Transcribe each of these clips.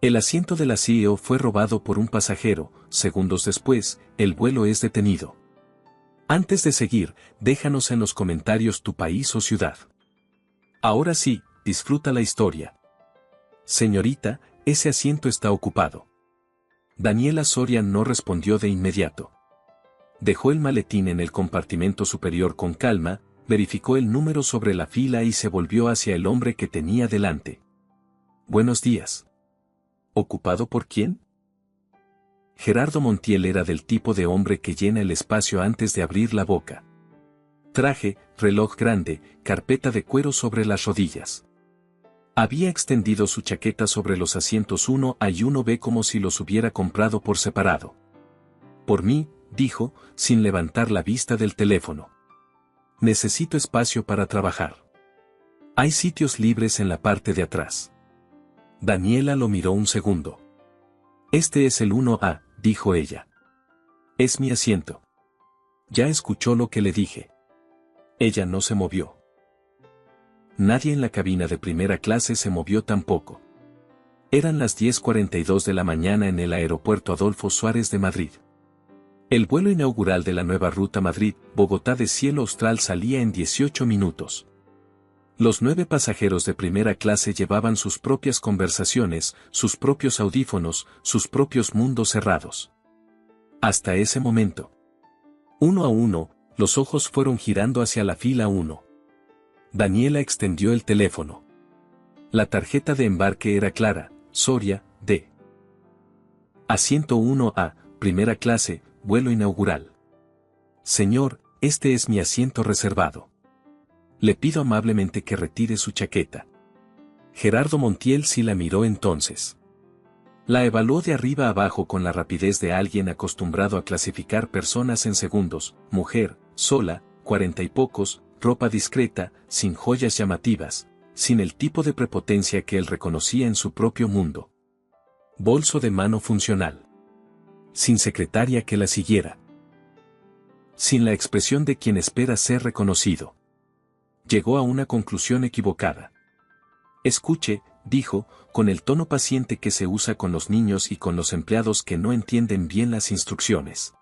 El asiento de la CEO fue robado por un pasajero. Segundos después, el vuelo es detenido. Antes de seguir, déjanos en los comentarios tu país o ciudad. Ahora sí, disfruta la historia. Señorita, ese asiento está ocupado. Daniela Soria no respondió de inmediato. Dejó el maletín en el compartimento superior con calma, verificó el número sobre la fila y se volvió hacia el hombre que tenía delante. Buenos días. ¿Ocupado por quién? Gerardo Montiel era del tipo de hombre que llena el espacio antes de abrir la boca. Traje, reloj grande, carpeta de cuero sobre las rodillas. Había extendido su chaqueta sobre los asientos 1A y 1B como si los hubiera comprado por separado. Por mí, dijo, sin levantar la vista del teléfono. Necesito espacio para trabajar. Hay sitios libres en la parte de atrás. Daniela lo miró un segundo. Este es el 1A, dijo ella. Es mi asiento. Ya escuchó lo que le dije. Ella no se movió. Nadie en la cabina de primera clase se movió tampoco. Eran las 10:42 de la mañana en el aeropuerto Adolfo Suárez de Madrid. El vuelo inaugural de la nueva ruta Madrid-Bogotá de cielo austral salía en 18 minutos. Los 9 pasajeros de primera clase llevaban sus propias conversaciones, sus propios audífonos, sus propios mundos cerrados. Hasta ese momento. Uno a uno, los ojos fueron girando hacia la fila 1. Daniela extendió el teléfono. La tarjeta de embarque era clara, Soria, D. Asiento 1A, primera clase, vuelo inaugural. Señor, este es mi asiento reservado. Le pido amablemente que retire su chaqueta. Gerardo Montiel sí la miró entonces. La evaluó de arriba abajo con la rapidez de alguien acostumbrado a clasificar personas en segundos, mujer, sola, 40 y pocos, ropa discreta, sin joyas llamativas, sin el tipo de prepotencia que él reconocía en su propio mundo. Bolso de mano funcional. Sin secretaria que la siguiera. Sin la expresión de quien espera ser reconocido. Llegó a una conclusión equivocada. Escuche, dijo, con el tono paciente que se usa con los niños y con los empleados que no entienden bien las instrucciones.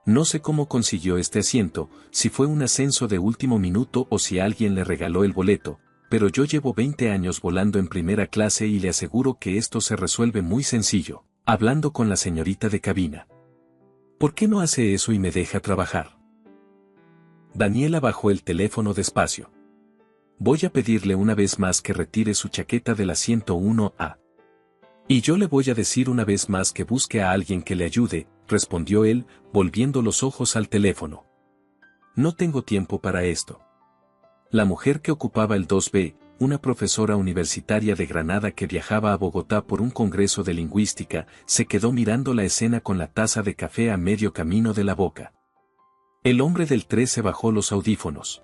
No sé cómo consiguió este asiento, si fue un ascenso de último minuto o si alguien le regaló el boleto, pero yo llevo 20 años volando en primera clase y le aseguro que esto se resuelve muy sencillo, hablando con la señorita de cabina. ¿Por qué no hace eso y me deja trabajar? Daniela bajó el teléfono despacio. Voy a pedirle una vez más que retire su chaqueta del asiento 1A. Y yo le voy a decir una vez más que busque a alguien que le ayude, respondió él, volviendo los ojos al teléfono. No tengo tiempo para esto. La mujer que ocupaba el 2B, una profesora universitaria de Granada que viajaba a Bogotá por un congreso de lingüística, se quedó mirando la escena con la taza de café a medio camino de la boca. El hombre del 3 se bajó los audífonos.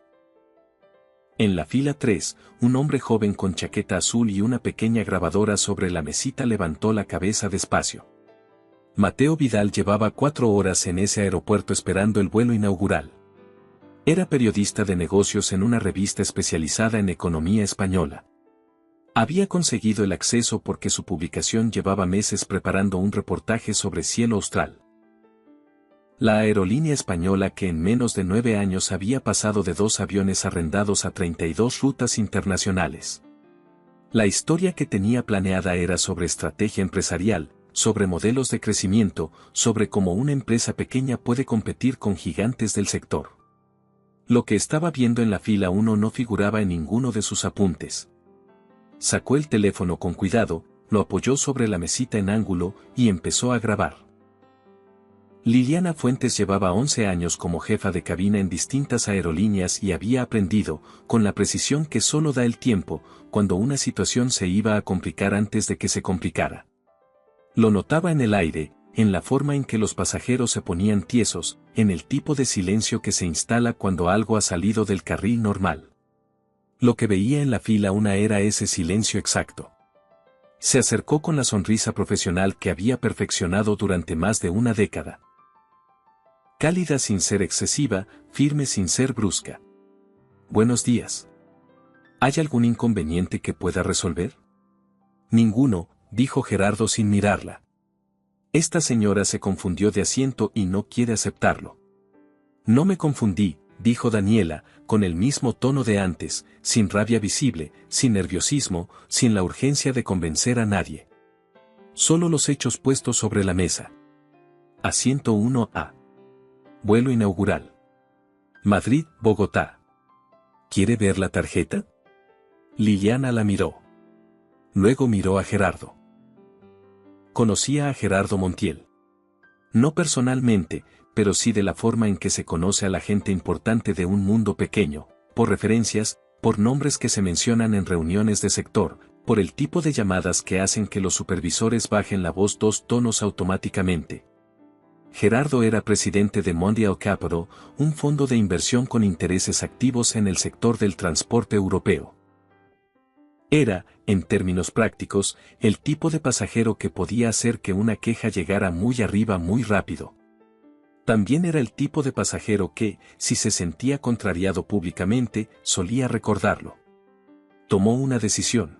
En la fila 3, un hombre joven con chaqueta azul y una pequeña grabadora sobre la mesita levantó la cabeza despacio. Mateo Vidal llevaba 4 horas en ese aeropuerto esperando el vuelo inaugural. Era periodista de negocios en una revista especializada en economía española. Había conseguido el acceso porque su publicación llevaba meses preparando un reportaje sobre cielo austral. La aerolínea española que en menos de 9 años había pasado de 2 aviones arrendados a 32 rutas internacionales. La historia que tenía planeada era sobre estrategia empresarial, sobre modelos de crecimiento, sobre cómo una empresa pequeña puede competir con gigantes del sector. Lo que estaba viendo en la fila 1 no figuraba en ninguno de sus apuntes. Sacó el teléfono con cuidado, lo apoyó sobre la mesita en ángulo y empezó a grabar. Liliana Fuentes llevaba 11 años como jefa de cabina en distintas aerolíneas y había aprendido, con la precisión que solo da el tiempo, cuando una situación se iba a complicar antes de que se complicara. Lo notaba en el aire, en la forma en que los pasajeros se ponían tiesos, en el tipo de silencio que se instala cuando algo ha salido del carril normal. Lo que veía en la fila 1 era ese silencio exacto. Se acercó con la sonrisa profesional que había perfeccionado durante más de una década. Cálida sin ser excesiva, firme sin ser brusca. Buenos días. ¿Hay algún inconveniente que pueda resolver? Ninguno, dijo Gerardo sin mirarla. Esta señora se confundió de asiento y no quiere aceptarlo. No me confundí, dijo Daniela, con el mismo tono de antes, sin rabia visible, sin nerviosismo, sin la urgencia de convencer a nadie. Solo los hechos puestos sobre la mesa. Asiento 1A. Vuelo inaugural. Madrid, Bogotá. ¿Quiere ver la tarjeta? Liliana la miró. Luego miró a Gerardo. Conocía a Gerardo Montiel. No personalmente, pero sí de la forma en que se conoce a la gente importante de un mundo pequeño, por referencias, por nombres que se mencionan en reuniones de sector, por el tipo de llamadas que hacen que los supervisores bajen la voz 2 tonos automáticamente. Gerardo era presidente de Mondial Capital, un fondo de inversión con intereses activos en el sector del transporte europeo. Era, en términos prácticos, el tipo de pasajero que podía hacer que una queja llegara muy arriba muy rápido. También era el tipo de pasajero que, si se sentía contrariado públicamente, solía recordarlo. Tomó una decisión.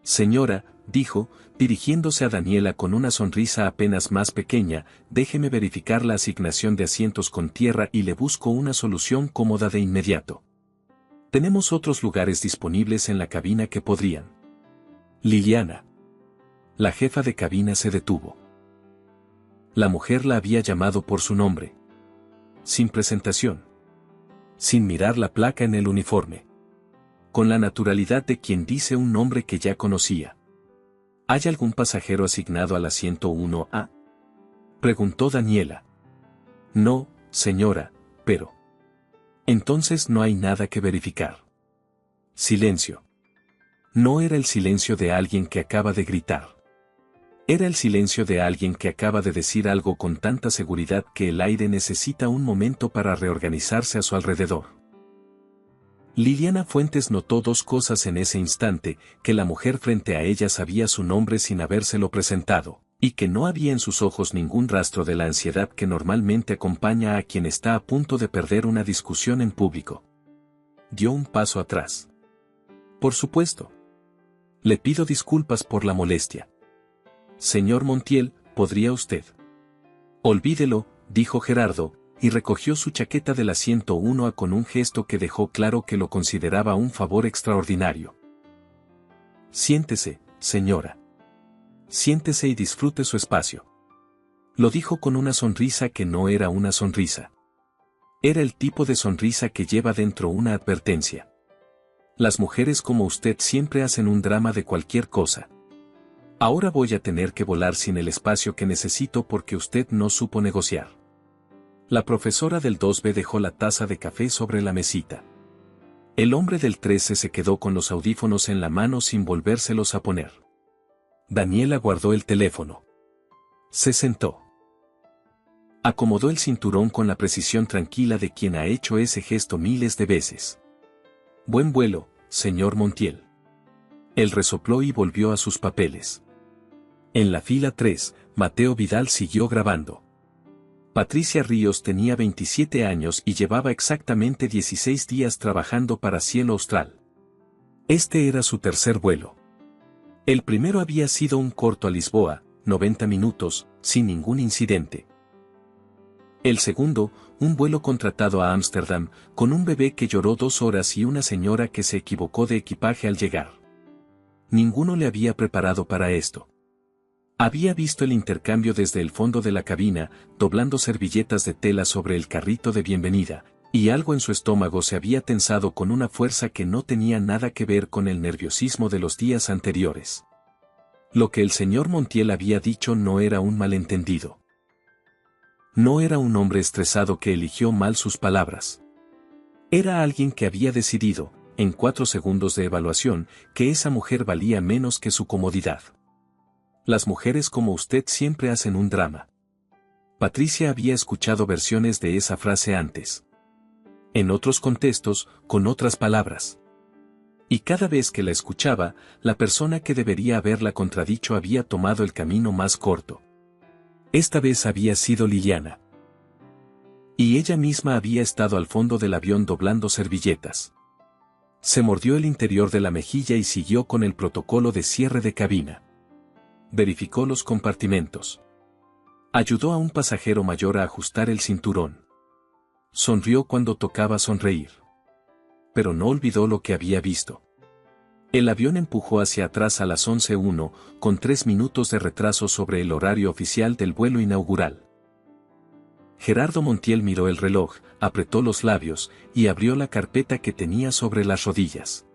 Señora, dijo, dirigiéndose a Daniela con una sonrisa apenas más pequeña, déjeme verificar la asignación de asientos con tierra y le busco una solución cómoda de inmediato. Tenemos otros lugares disponibles en la cabina que podrían. Liliana. La jefa de cabina se detuvo. La mujer la había llamado por su nombre. Sin presentación. Sin mirar la placa en el uniforme. Con la naturalidad de quien dice un nombre que ya conocía. ¿Hay algún pasajero asignado al asiento 1A? Preguntó Daniela. No, señora, pero... Entonces no hay nada que verificar. Silencio. No era el silencio de alguien que acaba de gritar. Era el silencio de alguien que acaba de decir algo con tanta seguridad que el aire necesita un momento para reorganizarse a su alrededor. Liliana Fuentes notó dos cosas en ese instante, que la mujer frente a ella sabía su nombre sin habérselo presentado, y que no había en sus ojos ningún rastro de la ansiedad que normalmente acompaña a quien está a punto de perder una discusión en público. Dio un paso atrás. Por supuesto. Le pido disculpas por la molestia. Señor Montiel, ¿podría usted? Olvídelo, dijo Gerardo, y recogió su chaqueta del asiento 1A con un gesto que dejó claro que lo consideraba un favor extraordinario. Siéntese, señora. Siéntese y disfrute su espacio. Lo dijo con una sonrisa que no era una sonrisa. Era el tipo de sonrisa que lleva dentro una advertencia. Las mujeres como usted siempre hacen un drama de cualquier cosa. Ahora voy a tener que volar sin el espacio que necesito porque usted no supo negociar. La profesora del 2B dejó la taza de café sobre la mesita. El hombre del 13 se quedó con los audífonos en la mano sin volvérselos a poner. Daniela guardó el teléfono. Se sentó. Acomodó el cinturón con la precisión tranquila de quien ha hecho ese gesto miles de veces. Buen vuelo, señor Montiel. Él resopló y volvió a sus papeles. En la fila 3, Mateo Vidal siguió grabando. Patricia Ríos tenía 27 años y llevaba exactamente 16 días trabajando para Cielo Austral. Este era su tercer vuelo. El primero había sido un corto a Lisboa, 90 minutos, sin ningún incidente. El segundo, un vuelo contratado a Ámsterdam, con un bebé que lloró 2 horas y una señora que se equivocó de equipaje al llegar. Ninguno le había preparado para esto. Había visto el intercambio desde el fondo de la cabina, doblando servilletas de tela sobre el carrito de bienvenida, y algo en su estómago se había tensado con una fuerza que no tenía nada que ver con el nerviosismo de los días anteriores. Lo que el señor Montiel había dicho no era un malentendido. No era un hombre estresado que eligió mal sus palabras. Era alguien que había decidido, en 4 segundos de evaluación, que esa mujer valía menos que su comodidad. Las mujeres como usted siempre hacen un drama. Patricia había escuchado versiones de esa frase antes. En otros contextos, con otras palabras. Y cada vez que la escuchaba, la persona que debería haberla contradicho había tomado el camino más corto. Esta vez había sido Liliana. Y ella misma había estado al fondo del avión doblando servilletas. Se mordió el interior de la mejilla y siguió con el protocolo de cierre de cabina. Verificó los compartimentos. Ayudó a un pasajero mayor a ajustar el cinturón. Sonrió cuando tocaba sonreír. Pero no olvidó lo que había visto. El avión empujó hacia atrás a las 11:01, con 3 minutos de retraso sobre el horario oficial del vuelo inaugural. Gerardo Montiel miró el reloj, apretó los labios, y abrió la carpeta que tenía sobre las rodillas.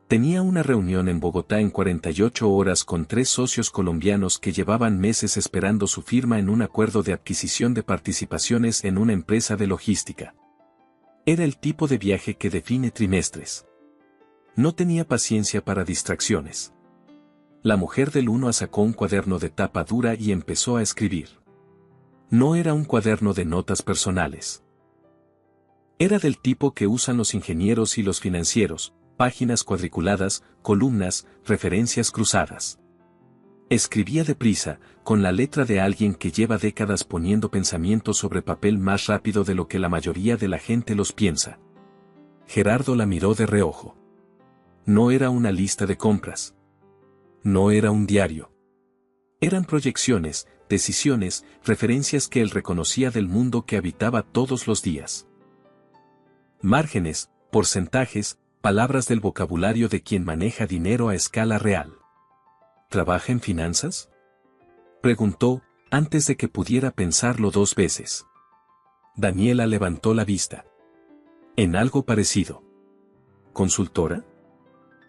Tenía una reunión en Bogotá en 48 horas con 3 socios colombianos que llevaban meses esperando su firma en un acuerdo de adquisición de participaciones en una empresa de logística. Era el tipo de viaje que define trimestres. No tenía paciencia para distracciones. La mujer del uno sacó un cuaderno de tapa dura y empezó a escribir. No era un cuaderno de notas personales. Era del tipo que usan los ingenieros y los financieros, páginas cuadriculadas, columnas, referencias cruzadas. Escribía deprisa, con la letra de alguien que lleva décadas poniendo pensamientos sobre papel más rápido de lo que la mayoría de la gente los piensa. Gerardo la miró de reojo. No era una lista de compras. No era un diario. Eran proyecciones, decisiones, referencias que él reconocía del mundo que habitaba todos los días. Márgenes, porcentajes, palabras del vocabulario de quien maneja dinero a escala real. ¿Trabaja en finanzas?, preguntó, antes de que pudiera pensarlo 2 veces. Daniela levantó la vista. En algo parecido. ¿Consultora?,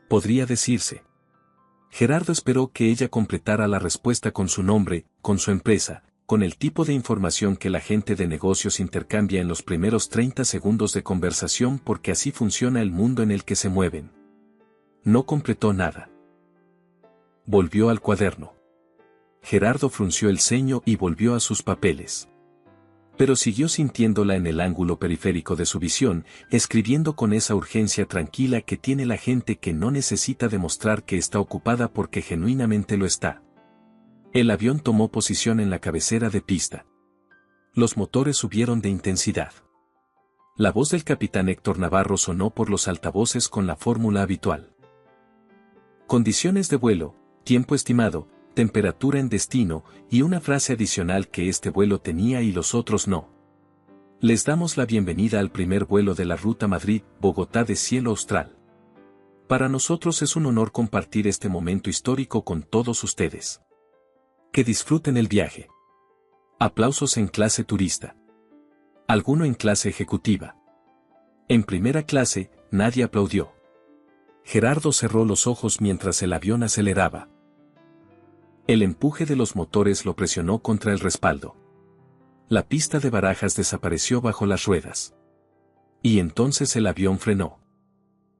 podría decirse. Gerardo esperó que ella completara la respuesta con su nombre, con su empresa, con el tipo de información que la gente de negocios intercambia en los primeros 30 segundos de conversación porque así funciona el mundo en el que se mueven. No completó nada. Volvió al cuaderno. Gerardo frunció el ceño y volvió a sus papeles. Pero siguió sintiéndola en el ángulo periférico de su visión, escribiendo con esa urgencia tranquila que tiene la gente que no necesita demostrar que está ocupada porque genuinamente lo está. El avión tomó posición en la cabecera de pista. Los motores subieron de intensidad. La voz del capitán Héctor Navarro sonó por los altavoces con la fórmula habitual. Condiciones de vuelo, tiempo estimado, temperatura en destino, y una frase adicional que este vuelo tenía y los otros no. Les damos la bienvenida al primer vuelo de la ruta Madrid-Bogotá de cielo austral. Para nosotros es un honor compartir este momento histórico con todos ustedes. Que disfruten el viaje. Aplausos en clase turista. Alguno en clase ejecutiva. En primera clase, nadie aplaudió. Gerardo cerró los ojos mientras el avión aceleraba. El empuje de los motores lo presionó contra el respaldo. La pista de Barajas desapareció bajo las ruedas. Y entonces el avión frenó.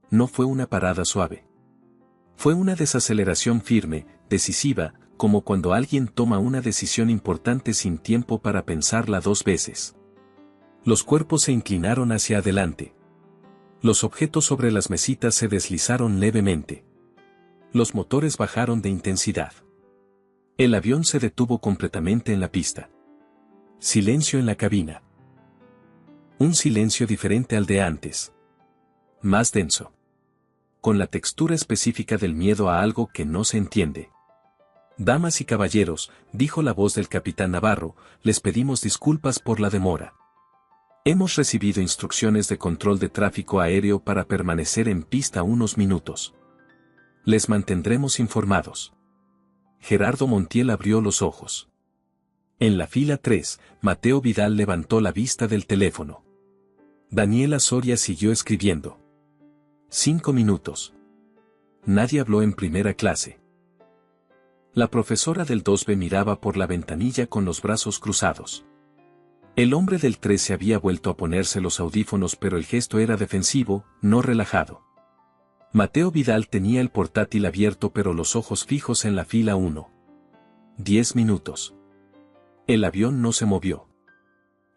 No fue una parada suave. Fue una desaceleración firme, decisiva, como cuando alguien toma una decisión importante sin tiempo para pensarla 2 veces. Los cuerpos se inclinaron hacia adelante. Los objetos sobre las mesitas se deslizaron levemente. Los motores bajaron de intensidad. El avión se detuvo completamente en la pista. Silencio en la cabina. Un silencio diferente al de antes. Más denso. Con la textura específica del miedo a algo que no se entiende. Damas y caballeros, dijo la voz del capitán Navarro, les pedimos disculpas por la demora. Hemos recibido instrucciones de control de tráfico aéreo para permanecer en pista unos minutos. Les mantendremos informados. Gerardo Montiel abrió los ojos. En la fila 3, Mateo Vidal levantó la vista del teléfono. Daniela Soria siguió escribiendo. 5 minutos. Nadie habló en primera clase. La profesora del 2B miraba por la ventanilla con los brazos cruzados. El hombre del 3 se había vuelto a ponerse los audífonos, pero el gesto era defensivo, no relajado. Mateo Vidal tenía el portátil abierto pero los ojos fijos en la fila 1. 10 minutos. El avión no se movió.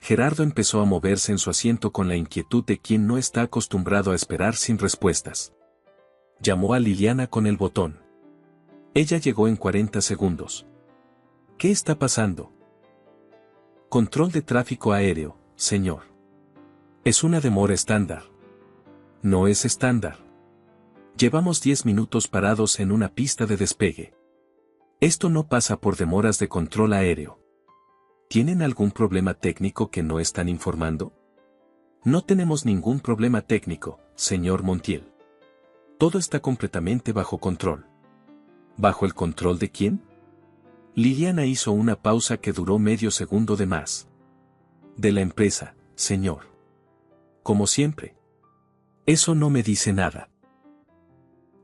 Gerardo empezó a moverse en su asiento con la inquietud de quien no está acostumbrado a esperar sin respuestas. Llamó a Liliana con el botón. Ella llegó en 40 segundos. ¿Qué está pasando? Control de tráfico aéreo, señor. Es una demora estándar. No es estándar. Llevamos 10 minutos parados en una pista de despegue. Esto no pasa por demoras de control aéreo. ¿Tienen algún problema técnico que no están informando? No tenemos ningún problema técnico, señor Montiel. Todo está completamente bajo control. ¿Bajo el control de quién? Liliana hizo una pausa que duró medio segundo de más. De la empresa, señor. Como siempre. Eso no me dice nada.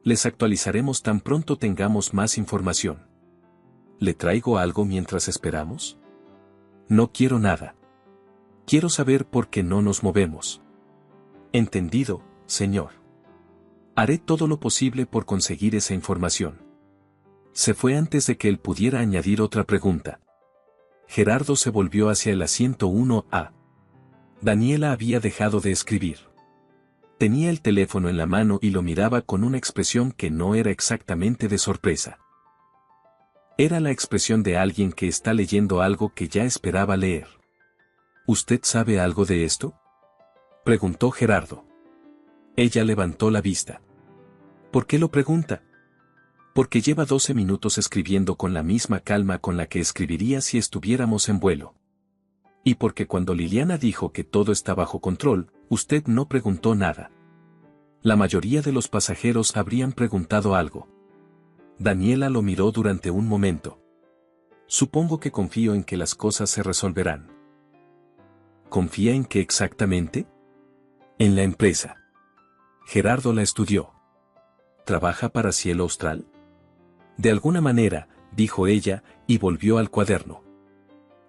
Les actualizaremos tan pronto tengamos más información. ¿Le traigo algo mientras esperamos? No quiero nada. Quiero saber por qué no nos movemos. Entendido, señor. Haré todo lo posible por conseguir esa información. Se fue antes de que él pudiera añadir otra pregunta. Gerardo se volvió hacia el asiento 1A. Daniela había dejado de escribir. Tenía el teléfono en la mano y lo miraba con una expresión que no era exactamente de sorpresa. Era la expresión de alguien que está leyendo algo que ya esperaba leer. ¿Usted sabe algo de esto?, preguntó Gerardo. Ella levantó la vista. ¿Por qué lo pregunta? Porque lleva 12 minutos escribiendo con la misma calma con la que escribiría si estuviéramos en vuelo. Y porque cuando Liliana dijo que todo está bajo control, usted no preguntó nada. La mayoría de los pasajeros habrían preguntado algo. Daniela lo miró durante un momento. Supongo que confío en que las cosas se resolverán. ¿Confía en qué exactamente? En la empresa. Gerardo la estudió. ¿Trabaja para Cielo Austral? De alguna manera, dijo ella, y volvió al cuaderno.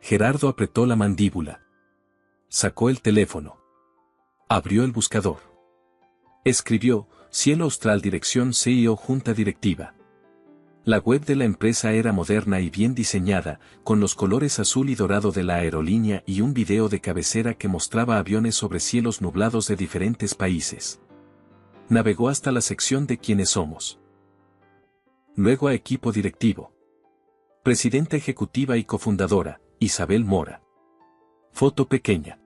Gerardo apretó la mandíbula. Sacó el teléfono. Abrió el buscador. Escribió, Cielo Austral Dirección CEO Junta Directiva. La web de la empresa era moderna y bien diseñada, con los colores azul y dorado de la aerolínea y un video de cabecera que mostraba aviones sobre cielos nublados de diferentes países. Navegó hasta la sección de quiénes somos. Luego a equipo directivo. Presidenta ejecutiva y cofundadora, Isabel Mora. Foto pequeña.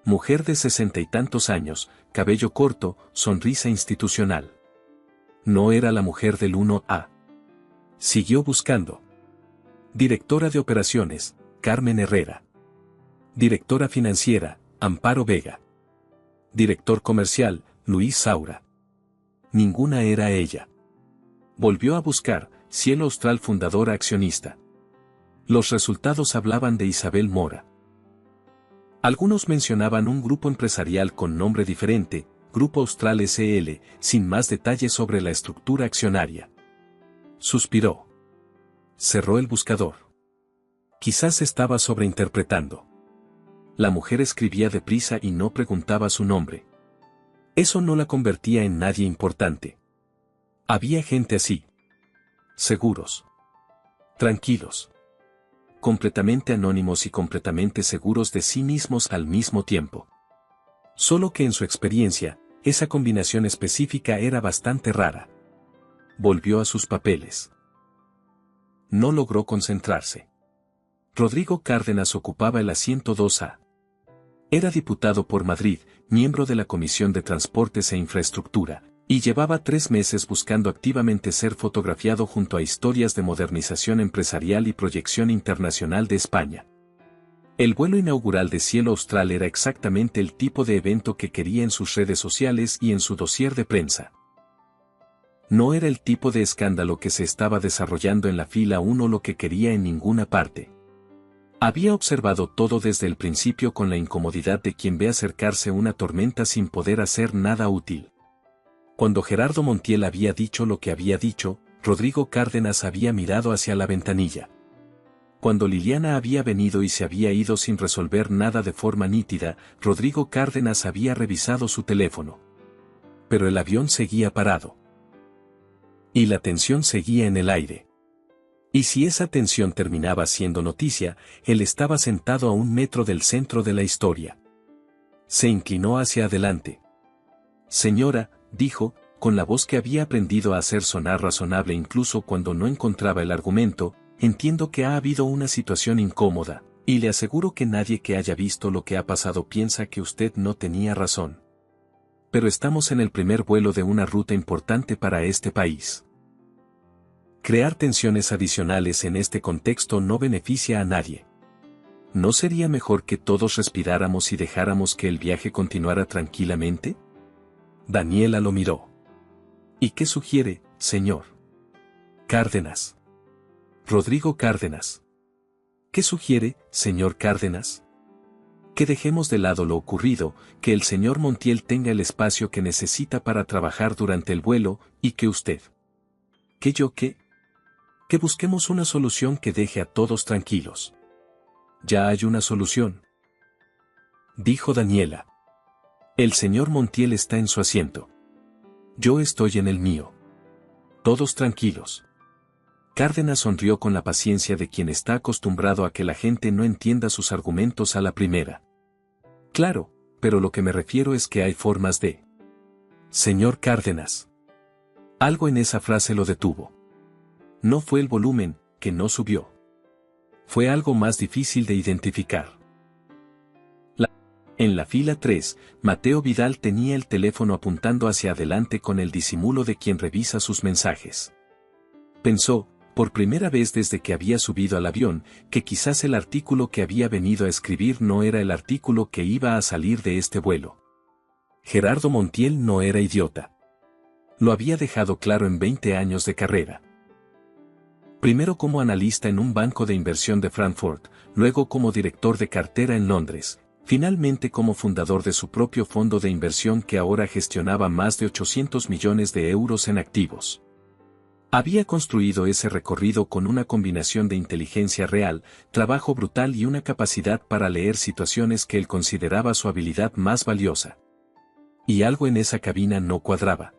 Mujer de 60 y tantos años, cabello corto, sonrisa institucional. No era la mujer del 1A. Siguió buscando. Directora de operaciones, Carmen Herrera. Directora financiera, Amparo Vega. Director comercial, Luis Saura. Ninguna era ella. Volvió a buscar, Cielo Austral fundadora accionista. Los resultados hablaban de Isabel Mora. Algunos mencionaban un grupo empresarial con nombre diferente, Grupo Austral S.L., sin más detalles sobre la estructura accionaria. Suspiró. Cerró el buscador. Quizás estaba sobreinterpretando. La mujer escribía deprisa y no preguntaba su nombre. Eso no la convertía en nadie importante. Había gente así. Seguros. Tranquilos. Completamente anónimos y completamente seguros de sí mismos al mismo tiempo. Solo que en su experiencia, esa combinación específica era bastante rara. Volvió a sus papeles. No logró concentrarse. Rodrigo Cárdenas ocupaba el asiento 2A. Era diputado por Madrid, miembro de la Comisión de Transportes e Infraestructura, y llevaba 3 meses buscando activamente ser fotografiado junto a historias de modernización empresarial y proyección internacional de España. El vuelo inaugural de Cielo Austral era exactamente el tipo de evento que quería en sus redes sociales y en su dossier de prensa. No era el tipo de escándalo que se estaba desarrollando en la fila 1 lo que quería en ninguna parte. Había observado todo desde el principio con la incomodidad de quien ve acercarse una tormenta sin poder hacer nada útil. Cuando Gerardo Montiel había dicho lo que había dicho, Rodrigo Cárdenas había mirado hacia la ventanilla. Cuando Liliana había venido y se había ido sin resolver nada de forma nítida, Rodrigo Cárdenas había revisado su teléfono. Pero el avión seguía parado. Y la tensión seguía en el aire. Y si esa tensión terminaba siendo noticia, él estaba sentado a 1 metro del centro de la historia. Se inclinó hacia adelante. Señora, dijo, con la voz que había aprendido a hacer sonar razonable incluso cuando no encontraba el argumento, entiendo que ha habido una situación incómoda, y le aseguro que nadie que haya visto lo que ha pasado piensa que usted no tenía razón. Pero estamos en el primer vuelo de una ruta importante para este país. Crear tensiones adicionales en este contexto no beneficia a nadie. ¿No sería mejor que todos respiráramos y dejáramos que el viaje continuara tranquilamente? Daniela lo miró. ¿Y qué sugiere, señor? Cárdenas. Rodrigo Cárdenas. ¿Qué sugiere, señor Cárdenas? Que dejemos de lado lo ocurrido, que el señor Montiel tenga el espacio que necesita para trabajar durante el vuelo, y que usted. ¿Que yo qué? Que busquemos una solución que deje a todos tranquilos. Ya hay una solución, dijo Daniela. El señor Montiel está en su asiento. Yo estoy en el mío. Todos tranquilos. Cárdenas sonrió con la paciencia de quien está acostumbrado a que la gente no entienda sus argumentos a la primera. Claro, pero lo que me refiero es que hay formas de... Señor Cárdenas. Algo en esa frase lo detuvo. No fue el volumen, que no subió. Fue algo más difícil de identificar. En la fila 3, Mateo Vidal tenía el teléfono apuntando hacia adelante con el disimulo de quien revisa sus mensajes. Pensó, por primera vez desde que había subido al avión, que quizás el artículo que había venido a escribir no era el artículo que iba a salir de este vuelo. Gerardo Montiel no era idiota. Lo había dejado claro en 20 años de carrera. Primero como analista en un banco de inversión de Frankfurt, luego como director de cartera en Londres, finalmente como fundador de su propio fondo de inversión que ahora gestionaba más de 800 millones de euros en activos. Había construido ese recorrido con una combinación de inteligencia real, trabajo brutal y una capacidad para leer situaciones que él consideraba su habilidad más valiosa. Y algo en esa cabina no cuadraba.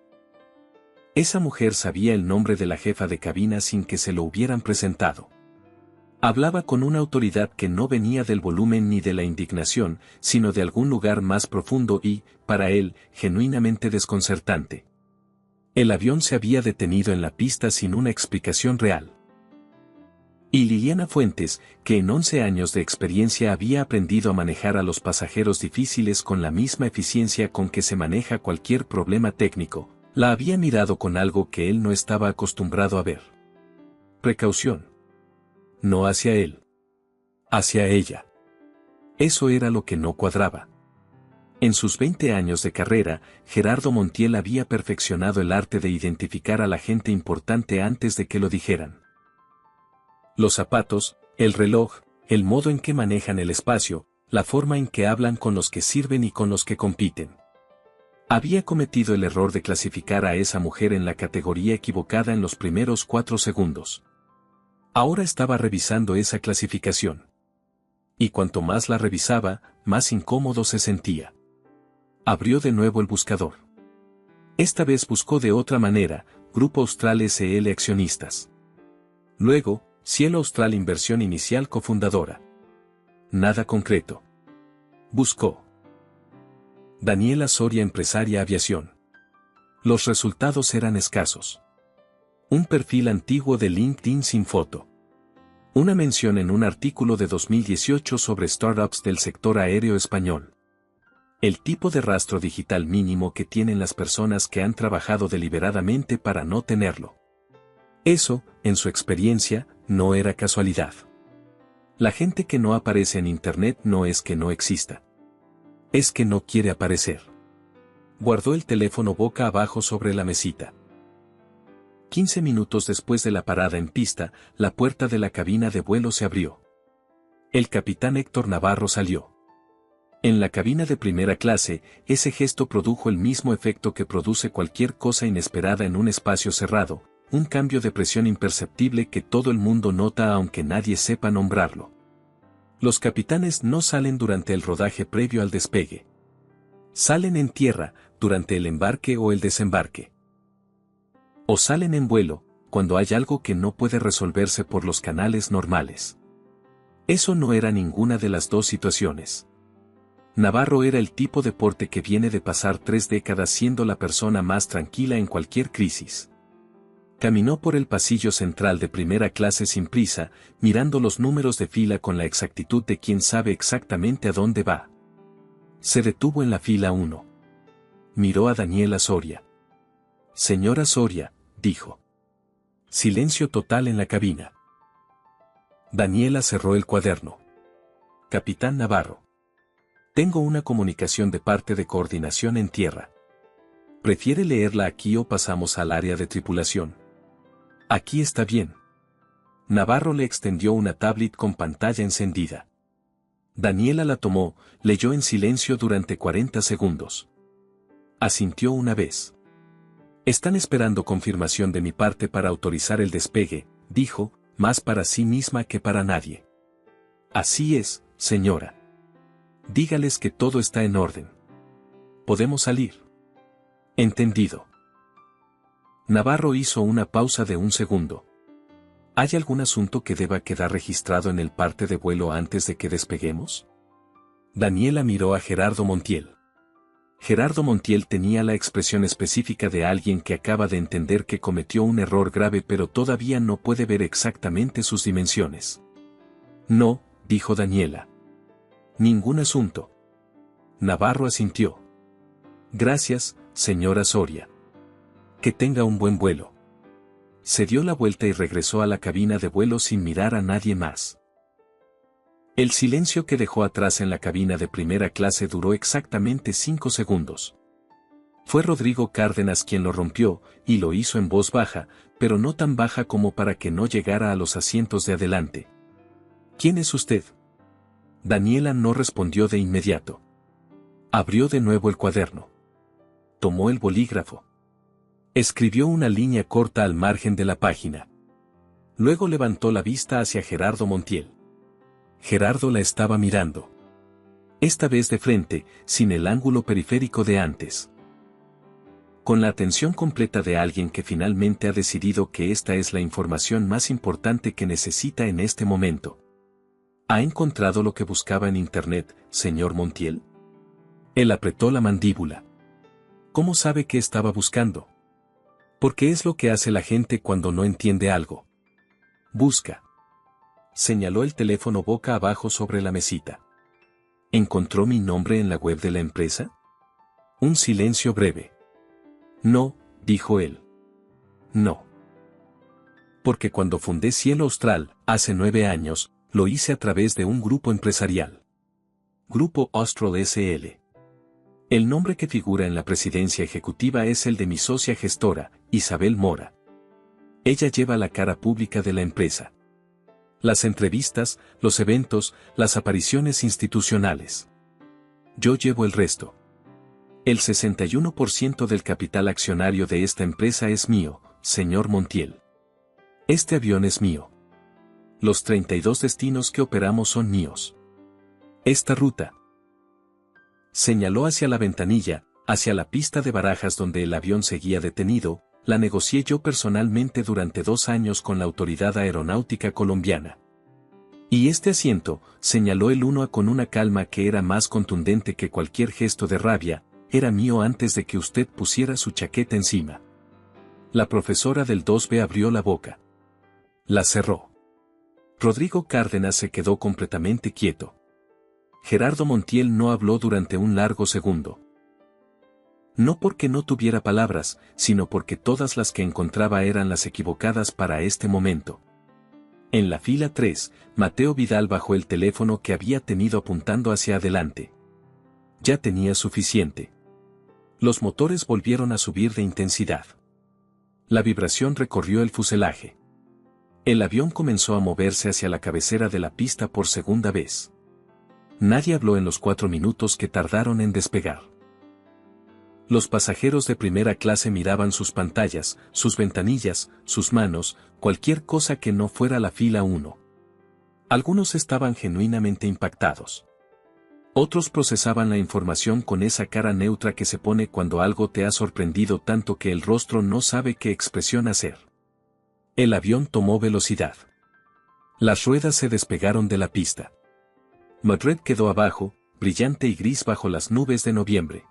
Esa mujer sabía el nombre de la jefa de cabina sin que se lo hubieran presentado. Hablaba con una autoridad que no venía del volumen ni de la indignación, sino de algún lugar más profundo y, para él, genuinamente desconcertante. El avión se había detenido en la pista sin una explicación real. Y Liliana Fuentes, que en 11 años de experiencia había aprendido a manejar a los pasajeros difíciles con la misma eficiencia con que se maneja cualquier problema técnico, la había mirado con algo que él no estaba acostumbrado a ver. Precaución. No hacia él. Hacia ella. Eso era lo que no cuadraba. En sus 20 años de carrera, Gerardo Montiel había perfeccionado el arte de identificar a la gente importante antes de que lo dijeran. Los zapatos, el reloj, el modo en que manejan el espacio, la forma en que hablan con los que sirven y con los que compiten. Había cometido el error de clasificar a esa mujer en la categoría equivocada en los primeros 4 segundos. Ahora estaba revisando esa clasificación. Y cuanto más la revisaba, más incómodo se sentía. Abrió de nuevo el buscador. Esta vez buscó de otra manera, Grupo Austral S.L. Accionistas. Luego, Cielo Austral Inversión Inicial Cofundadora. Nada concreto. Buscó. Daniela Soria Empresaria Aviación. Los resultados eran escasos. Un perfil antiguo de LinkedIn sin foto. Una mención en un artículo de 2018 sobre startups del sector aéreo español. El tipo de rastro digital mínimo que tienen las personas que han trabajado deliberadamente para no tenerlo. Eso, en su experiencia, no era casualidad. La gente que no aparece en Internet no es que no exista. Es que no quiere aparecer. Guardó el teléfono boca abajo sobre la mesita. 15 minutos después de la parada en pista, la puerta de la cabina de vuelo se abrió. El capitán Héctor Navarro salió. En la cabina de primera clase, ese gesto produjo el mismo efecto que produce cualquier cosa inesperada en un espacio cerrado, un cambio de presión imperceptible que todo el mundo nota aunque nadie sepa nombrarlo. Los capitanes no salen durante el rodaje previo al despegue. Salen en tierra, durante el embarque o el desembarque. O salen en vuelo, cuando hay algo que no puede resolverse por los canales normales. Eso no era ninguna de las dos situaciones. Navarro era el tipo de porte que viene de pasar 3 décadas siendo la persona más tranquila en cualquier crisis. Caminó por el pasillo central de primera clase sin prisa, mirando los números de fila con la exactitud de quien sabe exactamente a dónde va. Se detuvo en la fila 1. Miró a Daniela Soria. Señora Soria, dijo. Silencio total en la cabina. Daniela cerró el cuaderno. Capitán Navarro. Tengo una comunicación de parte de coordinación en tierra. ¿Prefiere leerla aquí o pasamos al área de tripulación? Aquí está bien. Navarro le extendió una tablet con pantalla encendida. Daniela la tomó, leyó en silencio durante 40 segundos. Asintió una vez. Están esperando confirmación de mi parte para autorizar el despegue, dijo, más para sí misma que para nadie. Así es, señora. Dígales que todo está en orden. ¿Podemos salir? Entendido. Navarro hizo una pausa de un segundo. ¿Hay algún asunto que deba quedar registrado en el parte de vuelo antes de que despeguemos? Daniela miró a Gerardo Montiel. Gerardo Montiel tenía la expresión específica de alguien que acaba de entender que cometió un error grave pero todavía no puede ver exactamente sus dimensiones. No, dijo Daniela. Ningún asunto. Navarro asintió. Gracias, señora Soria. Que tenga un buen vuelo. Se dio la vuelta y regresó a la cabina de vuelo sin mirar a nadie más. El silencio que dejó atrás en la cabina de primera clase duró exactamente 5 segundos. Fue Rodrigo Cárdenas quien lo rompió, y lo hizo en voz baja, pero no tan baja como para que no llegara a los asientos de adelante. ¿Quién es usted? Daniela no respondió de inmediato. Abrió de nuevo el cuaderno. Tomó el bolígrafo. Escribió una línea corta al margen de la página. Luego levantó la vista hacia Gerardo Montiel. Gerardo la estaba mirando. Esta vez de frente, sin el ángulo periférico de antes. Con la atención completa de alguien que finalmente ha decidido que esta es la información más importante que necesita en este momento. ¿Ha encontrado lo que buscaba en Internet, señor Montiel? Él apretó la mandíbula. ¿Cómo sabe qué estaba buscando? Porque es lo que hace la gente cuando no entiende algo. Busca. Señaló el teléfono boca abajo sobre la mesita. ¿Encontró mi nombre en la web de la empresa? Un silencio breve. No, dijo él. No. Porque cuando fundé Cielo Austral, hace 9 años, lo hice a través de un grupo empresarial. Grupo Austral S.L. El nombre que figura en la presidencia ejecutiva es el de mi socia gestora, Isabel Mora. Ella lleva la cara pública de la empresa. Las entrevistas, los eventos, las apariciones institucionales. Yo llevo el resto. El 61% del capital accionario de esta empresa es mío, señor Montiel. Este avión es mío. Los 32 destinos que operamos son míos. Esta ruta. Señaló hacia la ventanilla, hacia la pista de Barajas donde el avión seguía detenido, la negocié yo personalmente durante 2 años con la Autoridad Aeronáutica Colombiana. Y este asiento, señaló el uno con una calma que era más contundente que cualquier gesto de rabia, era mío antes de que usted pusiera su chaqueta encima. La profesora del 2B abrió la boca. La cerró. Rodrigo Cárdenas se quedó completamente quieto. Gerardo Montiel no habló durante un largo segundo. No porque no tuviera palabras, sino porque todas las que encontraba eran las equivocadas para este momento. En la fila 3, Mateo Vidal bajó el teléfono que había tenido apuntando hacia adelante. Ya tenía suficiente. Los motores volvieron a subir de intensidad. La vibración recorrió el fuselaje. El avión comenzó a moverse hacia la cabecera de la pista por segunda vez. Nadie habló en los 4 minutos que tardaron en despegar. Los pasajeros de primera clase miraban sus pantallas, sus ventanillas, sus manos, cualquier cosa que no fuera la fila 1. Algunos estaban genuinamente impactados. Otros procesaban la información con esa cara neutra que se pone cuando algo te ha sorprendido tanto que el rostro no sabe qué expresión hacer. El avión tomó velocidad. Las ruedas se despegaron de la pista. Madrid quedó abajo, brillante y gris bajo las nubes de noviembre.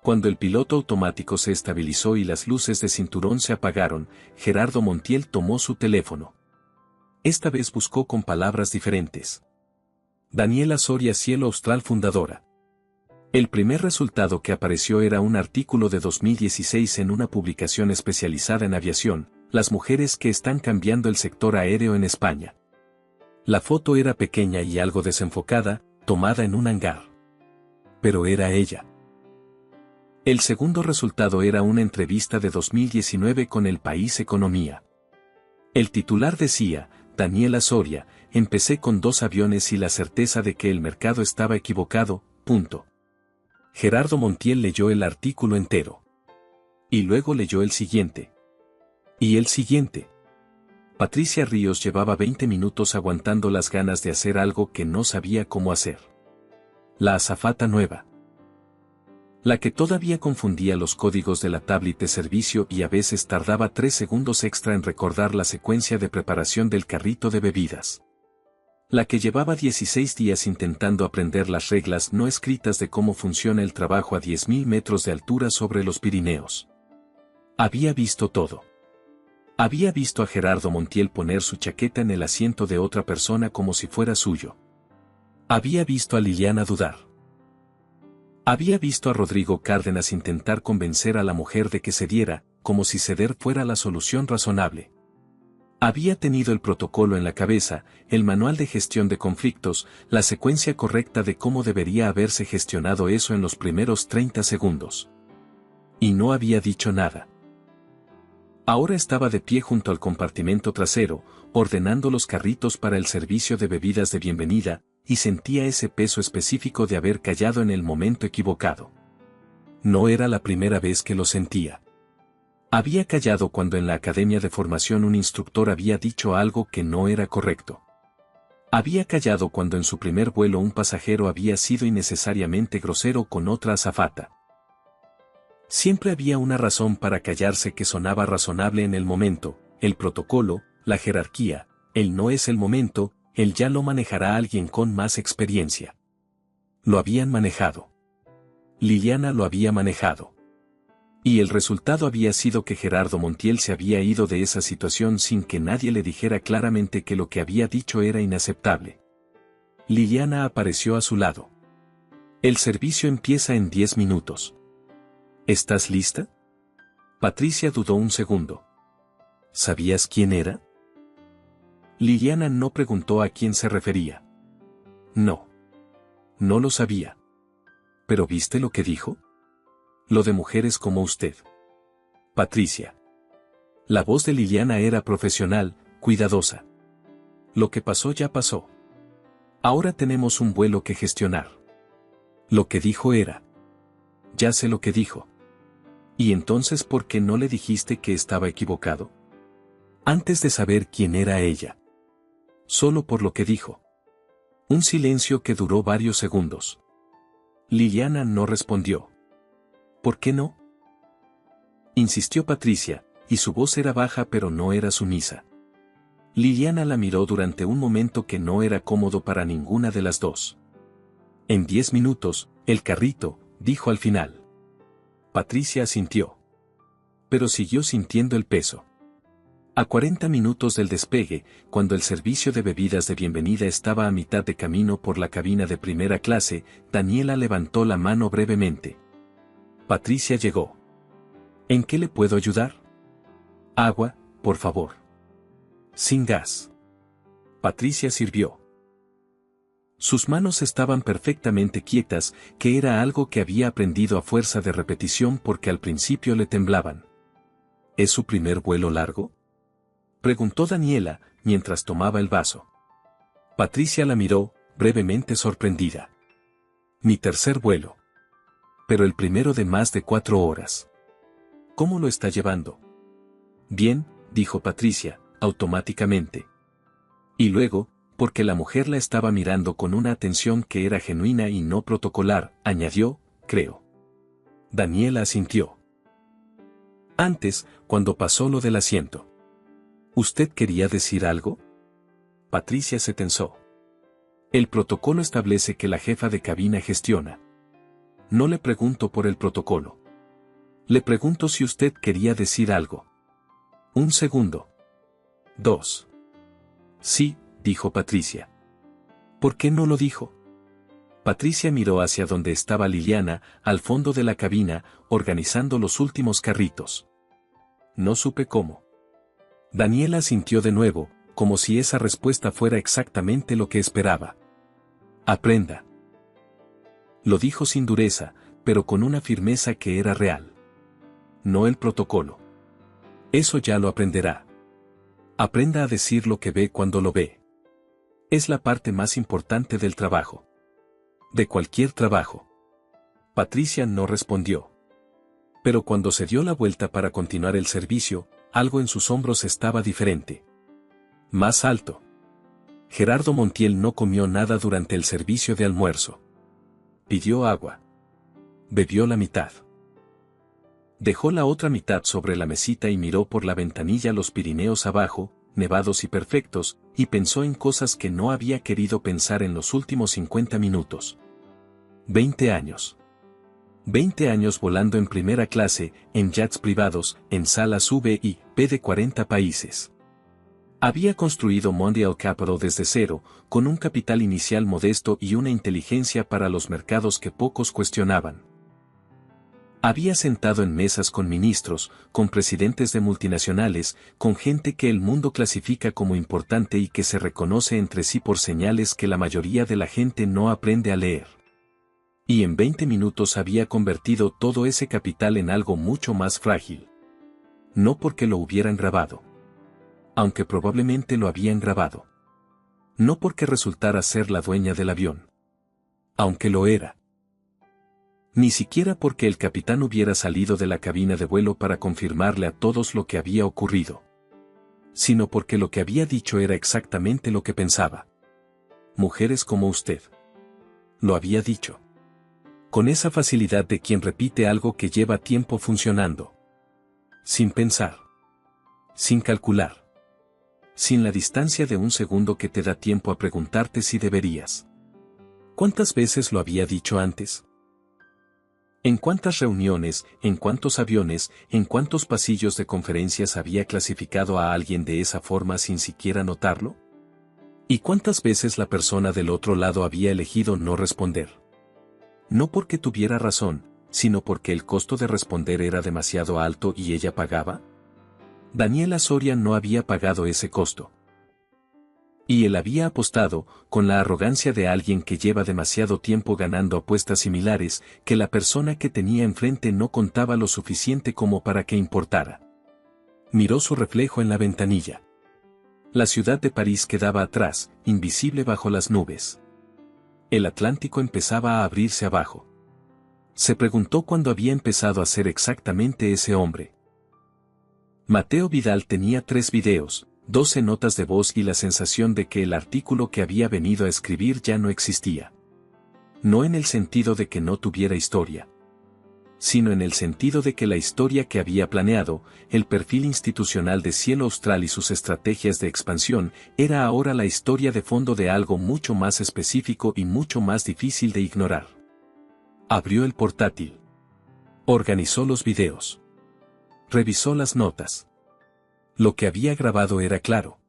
Cuando el piloto automático se estabilizó y las luces de cinturón se apagaron, Gerardo Montiel tomó su teléfono. Esta vez buscó con palabras diferentes. Daniela Soria, Cielo Austral fundadora. El primer resultado que apareció era un artículo de 2016 en una publicación especializada en aviación, Las mujeres que están cambiando el sector aéreo en España. La foto era pequeña y algo desenfocada, tomada en un hangar. Pero era ella. El segundo resultado era una entrevista de 2019 con El País Economía. El titular decía, Daniela Soria, empecé con 2 aviones y la certeza de que el mercado estaba equivocado, punto. Gerardo Montiel leyó el artículo entero. Y luego leyó el siguiente. Y el siguiente. Patricia Ríos llevaba 20 minutos aguantando las ganas de hacer algo que no sabía cómo hacer. La azafata nueva. La que todavía confundía los códigos de la tablet de servicio y a veces tardaba 3 segundos extra en recordar la secuencia de preparación del carrito de bebidas. La que llevaba 16 días intentando aprender las reglas no escritas de cómo funciona el trabajo a 10.000 metros de altura sobre los Pirineos. Había visto todo. Había visto a Gerardo Montiel poner su chaqueta en el asiento de otra persona como si fuera suyo. Había visto a Liliana dudar. Había visto a Rodrigo Cárdenas intentar convencer a la mujer de que cediera, como si ceder fuera la solución razonable. Había tenido el protocolo en la cabeza, el manual de gestión de conflictos, la secuencia correcta de cómo debería haberse gestionado eso en los primeros 30 segundos. Y no había dicho nada. Ahora estaba de pie junto al compartimento trasero, ordenando los carritos para el servicio de bebidas de bienvenida, y sentía ese peso específico de haber callado en el momento equivocado. No era la primera vez que lo sentía. Había callado cuando en la academia de formación un instructor había dicho algo que no era correcto. Había callado cuando en su primer vuelo un pasajero había sido innecesariamente grosero con otra azafata. Siempre había una razón para callarse que sonaba razonable en el momento, el protocolo, la jerarquía, el no es el momento, el ya lo manejará alguien con más experiencia. Lo habían manejado. Liliana lo había manejado. Y el resultado había sido que Gerardo Montiel se había ido de esa situación sin que nadie le dijera claramente que lo que había dicho era inaceptable. Liliana apareció a su lado. El servicio empieza en 10 minutos. ¿Estás lista? Patricia dudó un segundo. ¿Sabías quién era? Liliana no preguntó a quién se refería. No. No lo sabía. ¿Pero viste lo que dijo? Lo de mujeres como usted. Patricia. La voz de Liliana era profesional, cuidadosa. Lo que pasó ya pasó. Ahora tenemos un vuelo que gestionar. Lo que dijo era. Ya sé lo que dijo. ¿Y entonces por qué no le dijiste que estaba equivocado? Antes de saber quién era ella. Solo por lo que dijo. Un silencio que duró varios segundos. Liliana no respondió. ¿Por qué no? Insistió Patricia, y su voz era baja pero no era sumisa. Liliana la miró durante un momento que no era cómodo para ninguna de las dos. En 10 minutos, el carrito, dijo al final. Patricia asintió. Pero siguió sintiendo el peso. A 40 minutos del despegue, cuando el servicio de bebidas de bienvenida estaba a mitad de camino por la cabina de primera clase, Daniela levantó la mano brevemente. Patricia llegó. ¿En qué le puedo ayudar? Agua, por favor. Sin gas. Patricia sirvió. Sus manos estaban perfectamente quietas, que era algo que había aprendido a fuerza de repetición porque al principio le temblaban. ¿Es su primer vuelo largo? Preguntó Daniela, mientras tomaba el vaso. Patricia la miró, brevemente sorprendida. Mi tercer vuelo. Pero el primero de más de 4 horas. ¿Cómo lo está llevando? Bien, dijo Patricia, automáticamente. Y luego, porque la mujer la estaba mirando con una atención que era genuina y no protocolar, añadió, creo. Daniela asintió. Antes, cuando pasó lo del asiento. ¿Usted quería decir algo? Patricia se tensó. El protocolo establece que la jefa de cabina gestiona. No le pregunto por el protocolo. Le pregunto si usted quería decir algo. Un segundo. 2. Sí, dijo Patricia. ¿Por qué no lo dijo? Patricia miró hacia donde estaba Liliana, al fondo de la cabina, organizando los últimos carritos. No supe cómo. Daniela sintió de nuevo, como si esa respuesta fuera exactamente lo que esperaba. Aprenda. Lo dijo sin dureza, pero con una firmeza que era real. No el protocolo. Eso ya lo aprenderá. Aprenda a decir lo que ve cuando lo ve. Es la parte más importante del trabajo. De cualquier trabajo. Patricia no respondió. Pero cuando se dio la vuelta para continuar el servicio, algo en sus hombros estaba diferente. Más alto. Gerardo Montiel no comió nada durante el servicio de almuerzo. Pidió agua. Bebió la mitad. Dejó la otra mitad sobre la mesita y miró por la ventanilla los Pirineos abajo, nevados y perfectos, y pensó en cosas que no había querido pensar en los últimos 50 minutos. 20 años. 20 años volando en primera clase, en jets privados, en salas V y P de 40 países. Había construido Mondial Capital desde cero, con un capital inicial modesto y una inteligencia para los mercados que pocos cuestionaban. Había sentado en mesas con ministros, con presidentes de multinacionales, con gente que el mundo clasifica como importante y que se reconoce entre sí por señales que la mayoría de la gente no aprende a leer. Y en 20 minutos había convertido todo ese capital en algo mucho más frágil. No porque lo hubieran grabado. Aunque probablemente lo habían grabado. No porque resultara ser la dueña del avión. Aunque lo era. Ni siquiera porque el capitán hubiera salido de la cabina de vuelo para confirmarle a todos lo que había ocurrido. Sino porque lo que había dicho era exactamente lo que pensaba. Mujeres como usted. Lo había dicho. Con esa facilidad de quien repite algo que lleva tiempo funcionando. Sin pensar. Sin calcular. Sin la distancia de un segundo que te da tiempo a preguntarte si deberías. ¿Cuántas veces lo había dicho antes? ¿En cuántas reuniones, en cuántos aviones, en cuántos pasillos de conferencias había clasificado a alguien de esa forma sin siquiera notarlo? ¿Y cuántas veces la persona del otro lado había elegido no responder? No porque tuviera razón, sino porque el costo de responder era demasiado alto y ella pagaba. Daniela Soria no había pagado ese costo. Y él había apostado, con la arrogancia de alguien que lleva demasiado tiempo ganando apuestas similares, que la persona que tenía enfrente no contaba lo suficiente como para que importara. Miró su reflejo en la ventanilla. La ciudad de París quedaba atrás, invisible bajo las nubes. El Atlántico empezaba a abrirse abajo. Se preguntó cuándo había empezado a ser exactamente ese hombre. Mateo Vidal tenía 3 videos, 12 notas de voz y la sensación de que el artículo que había venido a escribir ya no existía. No en el sentido de que no tuviera historia, sino en el sentido de que la historia que había planeado, el perfil institucional de Cielo Austral y sus estrategias de expansión, era ahora la historia de fondo de algo mucho más específico y mucho más difícil de ignorar. Abrió el portátil. Organizó los videos. Revisó las notas. Lo que había grabado era claro.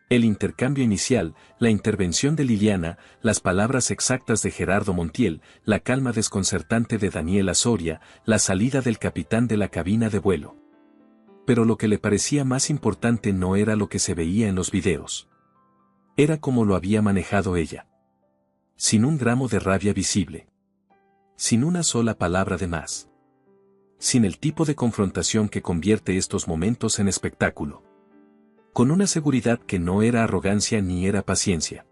El intercambio inicial, la intervención de Liliana, las palabras exactas de Gerardo Montiel, la calma desconcertante de Daniela Soria, la salida del capitán de la cabina de vuelo. Pero lo que le parecía más importante no era lo que se veía en los videos. Era como lo había manejado ella. Sin un gramo de rabia visible. Sin una sola palabra de más. Sin el tipo de confrontación que convierte estos momentos en espectáculo. Con una seguridad que no era arrogancia ni era paciencia.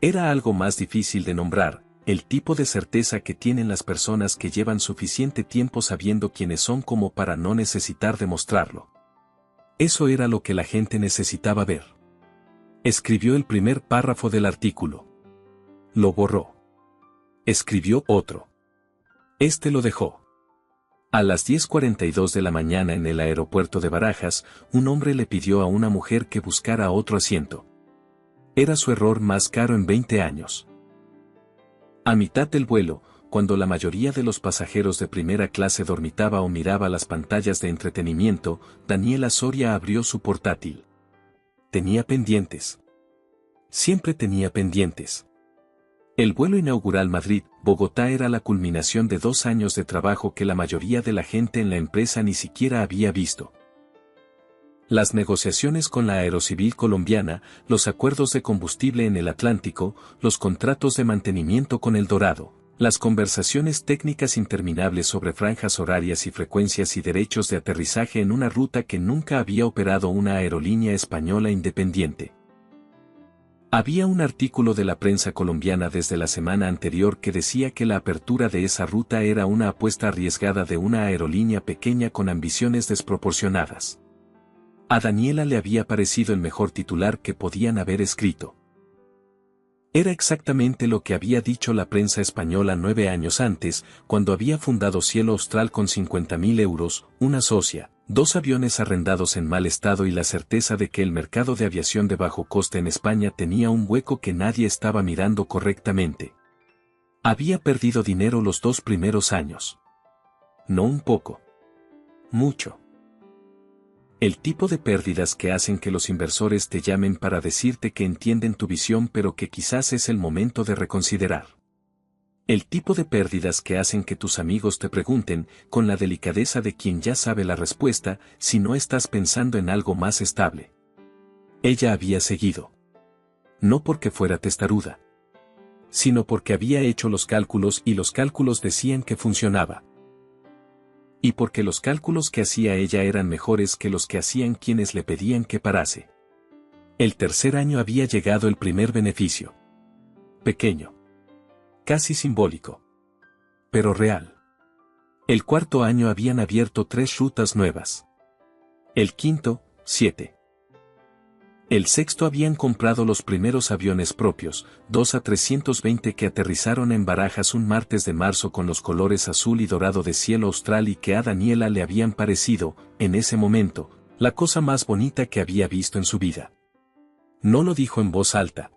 Era algo más difícil de nombrar, el tipo de certeza que tienen las personas que llevan suficiente tiempo sabiendo quiénes son como para no necesitar demostrarlo. Eso era lo que la gente necesitaba ver. Escribió el primer párrafo del artículo. Lo borró. Escribió otro. Este lo dejó. A las 10:42 de la mañana en el aeropuerto de Barajas, un hombre le pidió a una mujer que buscara otro asiento. Era su error más caro en 20 años. A mitad del vuelo, cuando la mayoría de los pasajeros de primera clase dormitaba o miraba las pantallas de entretenimiento, Daniela Soria abrió su portátil. Tenía pendientes. Siempre tenía pendientes. El vuelo inaugural Madrid-Bogotá era la culminación de 2 años de trabajo que la mayoría de la gente en la empresa ni siquiera había visto. Las negociaciones con la Aerocivil colombiana, los acuerdos de combustible en el Atlántico, los contratos de mantenimiento con El Dorado, las conversaciones técnicas interminables sobre franjas horarias y frecuencias y derechos de aterrizaje en una ruta que nunca había operado una aerolínea española independiente. Había un artículo de la prensa colombiana desde la semana anterior que decía que la apertura de esa ruta era una apuesta arriesgada de una aerolínea pequeña con ambiciones desproporcionadas. A Daniela le había parecido el mejor titular que podían haber escrito. Era exactamente lo que había dicho la prensa española 9 años antes, cuando había fundado Cielo Austral con 50.000 euros, una socia, 2 aviones arrendados en mal estado y la certeza de que el mercado de aviación de bajo coste en España tenía un hueco que nadie estaba mirando correctamente. Había perdido dinero los 2 primeros años. No un poco. Mucho. El tipo de pérdidas que hacen que los inversores te llamen para decirte que entienden tu visión pero que quizás es el momento de reconsiderar. El tipo de pérdidas que hacen que tus amigos te pregunten, con la delicadeza de quien ya sabe la respuesta, si no estás pensando en algo más estable. Ella había seguido. No porque fuera testaruda, sino porque había hecho los cálculos y los cálculos decían que funcionaba. Y porque los cálculos que hacía ella eran mejores que los que hacían quienes le pedían que parase. El tercer año había llegado el primer beneficio. Pequeño. Casi simbólico. Pero real. El cuarto año habían abierto 3 rutas nuevas. El quinto, 7. El sexto habían comprado los primeros aviones propios, 2 A320 que aterrizaron en Barajas un martes de marzo con los colores azul y dorado de Cielo Austral y que a Daniela le habían parecido, en ese momento, la cosa más bonita que había visto en su vida. No lo dijo en voz alta.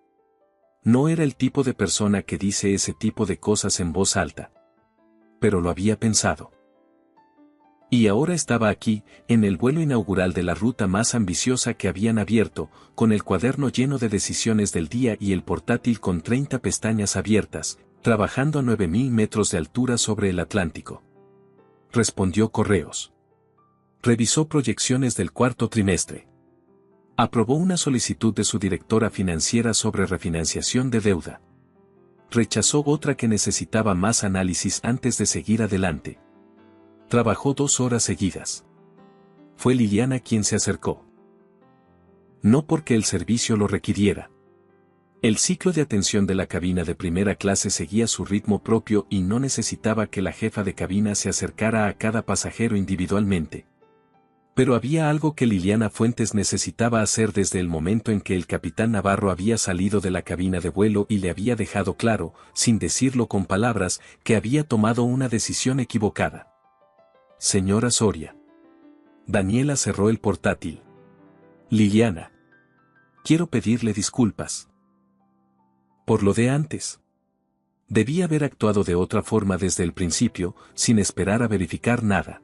No era el tipo de persona que dice ese tipo de cosas en voz alta. Pero lo había pensado. Y ahora estaba aquí, en el vuelo inaugural de la ruta más ambiciosa que habían abierto, con el cuaderno lleno de decisiones del día y el portátil con 30 pestañas abiertas, trabajando a 9.000 metros de altura sobre el Atlántico. Respondió correos. Revisó proyecciones del cuarto trimestre. Aprobó una solicitud de su directora financiera sobre refinanciación de deuda. Rechazó otra que necesitaba más análisis antes de seguir adelante. Trabajó 2 horas seguidas. Fue Liliana quien se acercó. No porque el servicio lo requiriera. El ciclo de atención de la cabina de primera clase seguía su ritmo propio y no necesitaba que la jefa de cabina se acercara a cada pasajero individualmente. Pero había algo que Liliana Fuentes necesitaba hacer desde el momento en que el capitán Navarro había salido de la cabina de vuelo y le había dejado claro, sin decirlo con palabras, que había tomado una decisión equivocada. Señora Soria. Daniela cerró el portátil. Liliana. Quiero pedirle disculpas. Por lo de antes. Debí haber actuado de otra forma desde el principio, sin esperar a verificar nada.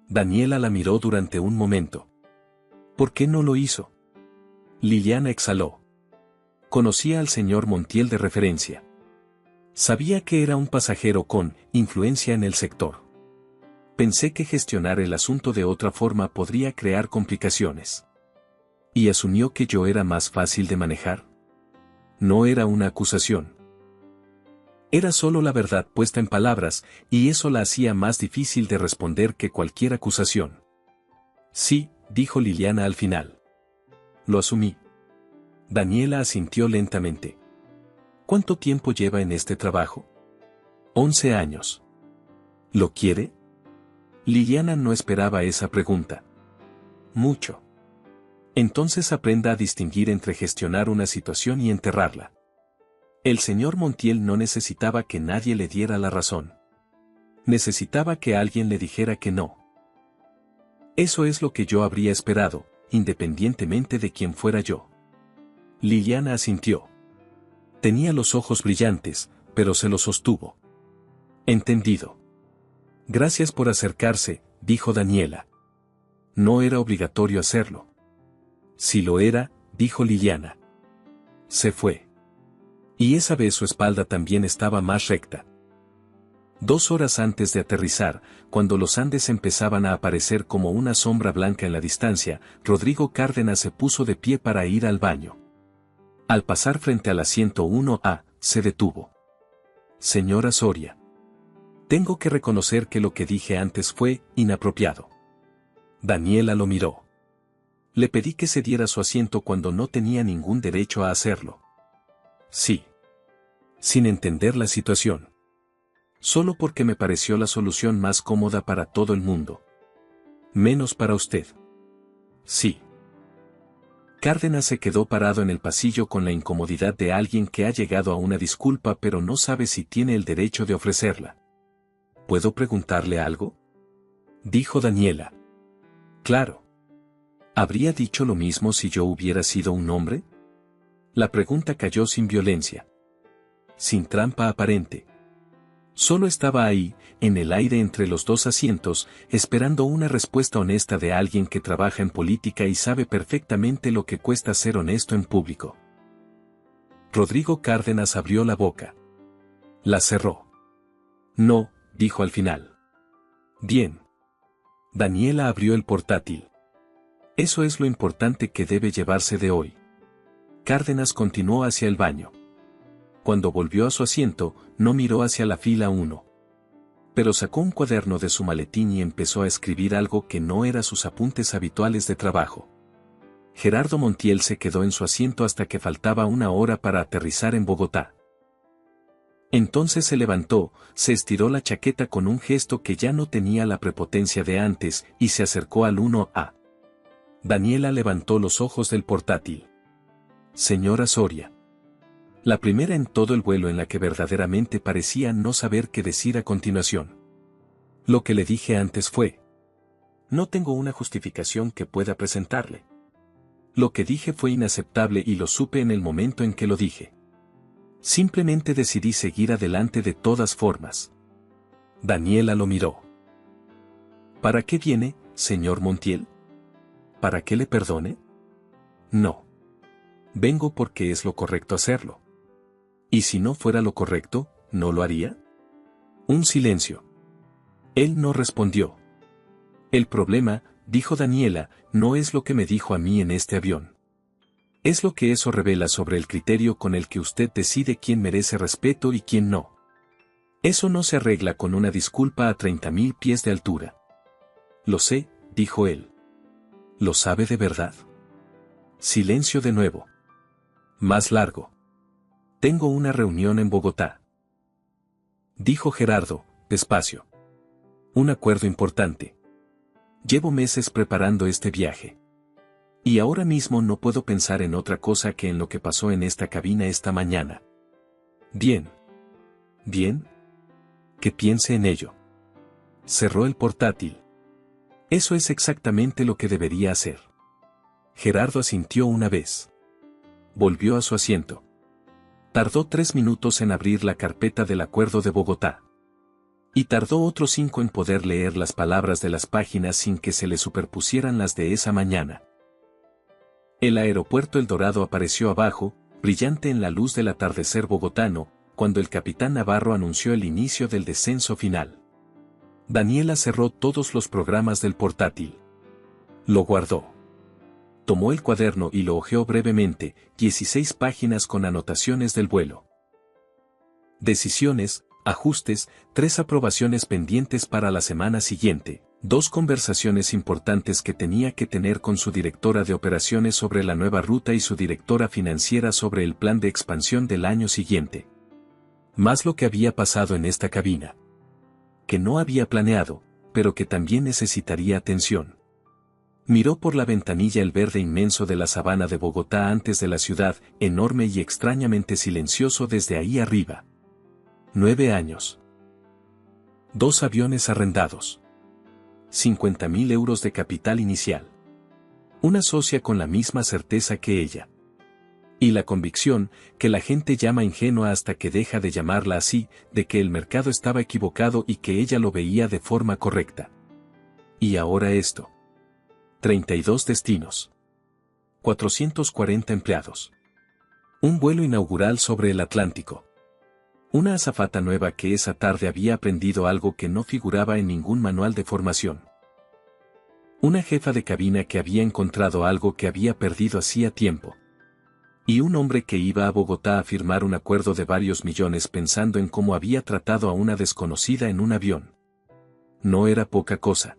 Daniela la miró durante un momento. ¿Por qué no lo hizo? Liliana exhaló. Conocía al señor Montiel de referencia. Sabía que era un pasajero con influencia en el sector. Pensé que gestionar el asunto de otra forma podría crear complicaciones. ¿Y asumió que yo era más fácil de manejar? No era una acusación. Era solo la verdad puesta en palabras, y eso la hacía más difícil de responder que cualquier acusación. Sí, dijo Liliana al final. Lo asumí. Daniela asintió lentamente. ¿Cuánto tiempo lleva en este trabajo? 11 años. ¿Lo quiere? Liliana no esperaba esa pregunta. Mucho. Entonces aprenda a distinguir entre gestionar una situación y enterrarla. El señor Montiel no necesitaba que nadie le diera la razón. Necesitaba que alguien le dijera que no. Eso es lo que yo habría esperado, independientemente de quién fuera yo. Liliana asintió. Tenía los ojos brillantes, pero se los sostuvo. Entendido. Gracias por acercarse, dijo Daniela. No era obligatorio hacerlo. Si lo era, dijo Liliana. Se fue. Y esa vez su espalda también estaba más recta. 2 horas antes de aterrizar, cuando los Andes empezaban a aparecer como una sombra blanca en la distancia, Rodrigo Cárdenas se puso de pie para ir al baño. Al pasar frente al asiento 1A, se detuvo. Señora Soria. Tengo que reconocer que lo que dije antes fue inapropiado. Daniela lo miró. Le pedí que se diera su asiento cuando no tenía ningún derecho a hacerlo. Sí. Sin entender la situación. Solo porque me pareció la solución más cómoda para todo el mundo. Menos para usted. Sí. Cárdenas se quedó parado en el pasillo con la incomodidad de alguien que ha llegado a una disculpa pero no sabe si tiene el derecho de ofrecerla. ¿Puedo preguntarle algo? Dijo Daniela. Claro. ¿Habría dicho lo mismo si yo hubiera sido un hombre? La pregunta cayó sin violencia. Sin trampa aparente. Solo estaba ahí, en el aire entre los dos asientos, esperando una respuesta honesta de alguien que trabaja en política y sabe perfectamente lo que cuesta ser honesto en público. Rodrigo Cárdenas abrió la boca. La cerró. No, dijo al final. Bien. Daniela abrió el portátil. Eso es lo importante que debe llevarse de hoy. Cárdenas continuó hacia el baño. Cuando volvió a su asiento, no miró hacia la fila 1. Pero sacó un cuaderno de su maletín y empezó a escribir algo que no era sus apuntes habituales de trabajo. Gerardo Montiel se quedó en su asiento hasta que faltaba 1 hora para aterrizar en Bogotá. Entonces se levantó, se estiró la chaqueta con un gesto que ya no tenía la prepotencia de antes, y se acercó al 1A. Daniela levantó los ojos del portátil. Señora Soria. La primera en todo el vuelo en la que verdaderamente parecía no saber qué decir a continuación. Lo que le dije antes fue: no tengo una justificación que pueda presentarle. Lo que dije fue inaceptable y lo supe en el momento en que lo dije. Simplemente decidí seguir adelante de todas formas. Daniela lo miró. ¿Para qué viene, señor Montiel? ¿Para que le perdone? No. Vengo porque es lo correcto hacerlo. ¿Y si no fuera lo correcto, no lo haría? Un silencio. Él no respondió. El problema, dijo Daniela, no es lo que me dijo a mí en este avión. Es lo que eso revela sobre el criterio con el que usted decide quién merece respeto y quién no. Eso no se arregla con una disculpa a 30.000 pies de altura. Lo sé, dijo él. ¿Lo sabe de verdad? Silencio de nuevo. Más largo. Tengo una reunión en Bogotá. Dijo Gerardo, despacio. Un acuerdo importante. Llevo meses preparando este viaje. Y ahora mismo no puedo pensar en otra cosa que en lo que pasó en esta cabina esta mañana. Bien. Bien. Que piense en ello. Cerró el portátil. Eso es exactamente lo que debería hacer. Gerardo asintió una vez. Volvió a su asiento. Tardó 3 minutos en abrir la carpeta del Acuerdo de Bogotá. Y tardó otros 5 en poder leer las palabras de las páginas sin que se le superpusieran las de esa mañana. El aeropuerto El Dorado apareció abajo, brillante en la luz del atardecer bogotano, cuando el capitán Navarro anunció el inicio del descenso final. Daniela cerró todos los programas del portátil. Lo guardó. Tomó el cuaderno y lo hojeó brevemente, 16 páginas con anotaciones del vuelo. Decisiones, ajustes, 3 aprobaciones pendientes para la semana siguiente, 2 conversaciones importantes que tenía que tener con su directora de operaciones sobre la nueva ruta y su directora financiera sobre el plan de expansión del año siguiente. Más lo que había pasado en esta cabina. Que no había planeado, pero que también necesitaría atención. Miró por la ventanilla el verde inmenso de la sabana de Bogotá antes de la ciudad, enorme y extrañamente silencioso desde ahí arriba. 9 años. 2 aviones arrendados. 50.000 euros de capital inicial. Una socia con la misma certeza que ella. Y la convicción, que la gente llama ingenua hasta que deja de llamarla así, de que el mercado estaba equivocado y que ella lo veía de forma correcta. Y ahora esto. 32 destinos. 440 empleados. Un vuelo inaugural sobre el Atlántico. Una azafata nueva que esa tarde había aprendido algo que no figuraba en ningún manual de formación. Una jefa de cabina que había encontrado algo que había perdido hacía tiempo. Y un hombre que iba a Bogotá a firmar un acuerdo de varios millones pensando en cómo había tratado a una desconocida en un avión. No era poca cosa.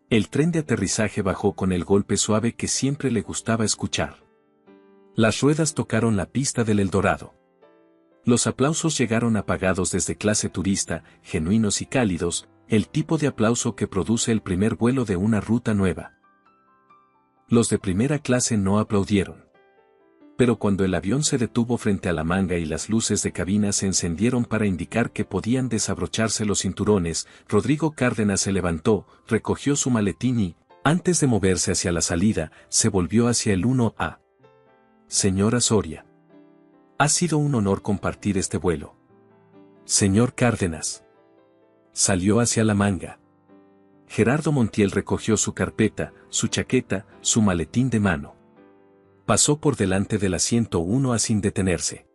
El tren de aterrizaje bajó con el golpe suave que siempre le gustaba escuchar. Las ruedas tocaron la pista del Eldorado. Los aplausos llegaron apagados desde clase turista, genuinos y cálidos, el tipo de aplauso que produce el primer vuelo de una ruta nueva. Los de primera clase no aplaudieron. Pero cuando el avión se detuvo frente a la manga y las luces de cabina se encendieron para indicar que podían desabrocharse los cinturones, Rodrigo Cárdenas se levantó, recogió su maletín y, antes de moverse hacia la salida, se volvió hacia el 1A. Señora Soria. Ha sido un honor compartir este vuelo. Señor Cárdenas. Salió hacia la manga. Gerardo Montiel recogió su carpeta, su chaqueta, su maletín de mano. Pasó por delante del asiento 1A sin detenerse.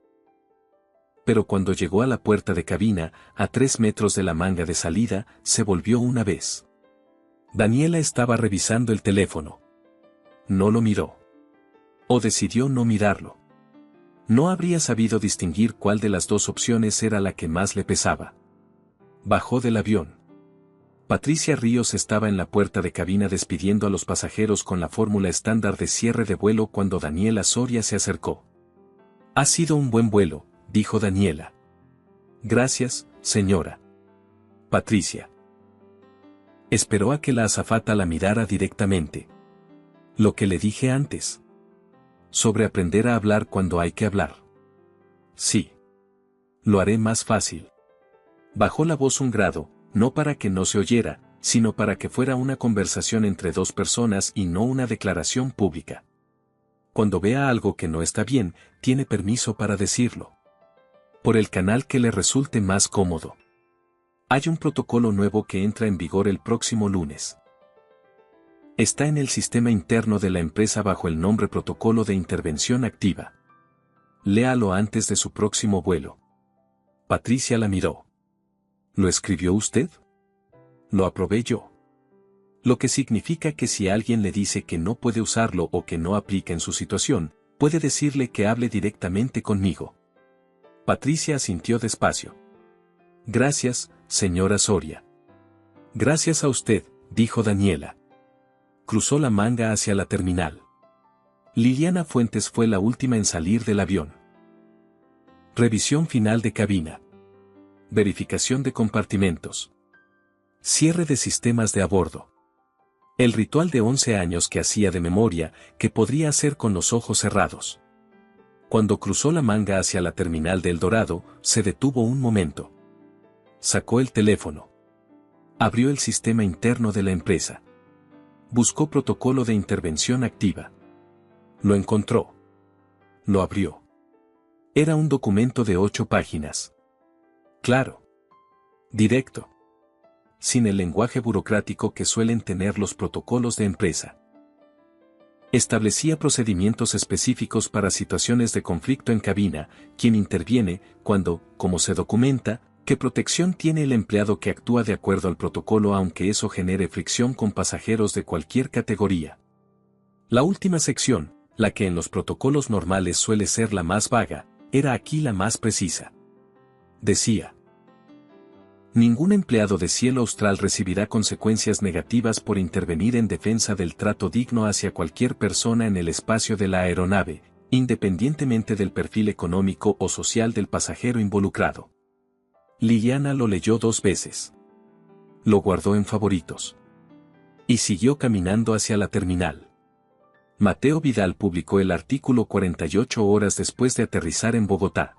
Pero cuando llegó a la puerta de cabina, a 3 metros de la manga de salida, se volvió una vez. Daniela estaba revisando el teléfono. No lo miró. O decidió no mirarlo. No habría sabido distinguir cuál de las dos opciones era la que más le pesaba. Bajó del avión. Patricia Ríos estaba en la puerta de cabina despidiendo a los pasajeros con la fórmula estándar de cierre de vuelo cuando Daniela Soria se acercó. Ha sido un buen vuelo, dijo Daniela. Gracias, señora. Patricia. Esperó a que la azafata la mirara directamente. Lo que le dije antes. Sobre aprender a hablar cuando hay que hablar. Sí. Lo haré más fácil. Bajó la voz un grado, no para que no se oyera, sino para que fuera una conversación entre dos personas y no una declaración pública. Cuando vea algo que no está bien, tiene permiso para decirlo. Por el canal que le resulte más cómodo. Hay un protocolo nuevo que entra en vigor el próximo lunes. Está en el sistema interno de la empresa bajo el nombre Protocolo de Intervención Activa. Léalo antes de su próximo vuelo. Patricia la miró. ¿Lo escribió usted? Lo aprobé yo. Lo que significa que si alguien le dice que no puede usarlo o que no aplica en su situación, puede decirle que hable directamente conmigo. Patricia asintió despacio. Gracias, señora Soria. Gracias a usted, dijo Daniela. Cruzó la manga hacia la terminal. Liliana Fuentes fue la última en salir del avión. Revisión final de cabina. Verificación de compartimentos. Cierre de sistemas de a bordo. El ritual de 11 años que hacía de memoria, que podría hacer con los ojos cerrados. Cuando cruzó la manga hacia la terminal de Eldorado, se detuvo un momento. Sacó el teléfono. Abrió el sistema interno de la empresa. Buscó protocolo de intervención activa. Lo encontró. Lo abrió. Era un documento de 8 páginas. Claro. Directo. Sin el lenguaje burocrático que suelen tener los protocolos de empresa. Establecía procedimientos específicos para situaciones de conflicto en cabina, quién interviene, cuándo, cómo se documenta, qué protección tiene el empleado que actúa de acuerdo al protocolo aunque eso genere fricción con pasajeros de cualquier categoría. La última sección, la que en los protocolos normales suele ser la más vaga, era aquí la más precisa. Decía: ningún empleado de Cielo Austral recibirá consecuencias negativas por intervenir en defensa del trato digno hacia cualquier persona en el espacio de la aeronave, independientemente del perfil económico o social del pasajero involucrado. Liliana lo leyó 2 veces. Lo guardó en favoritos. Y siguió caminando hacia la terminal. Mateo Vidal publicó el artículo 48 horas después de aterrizar en Bogotá.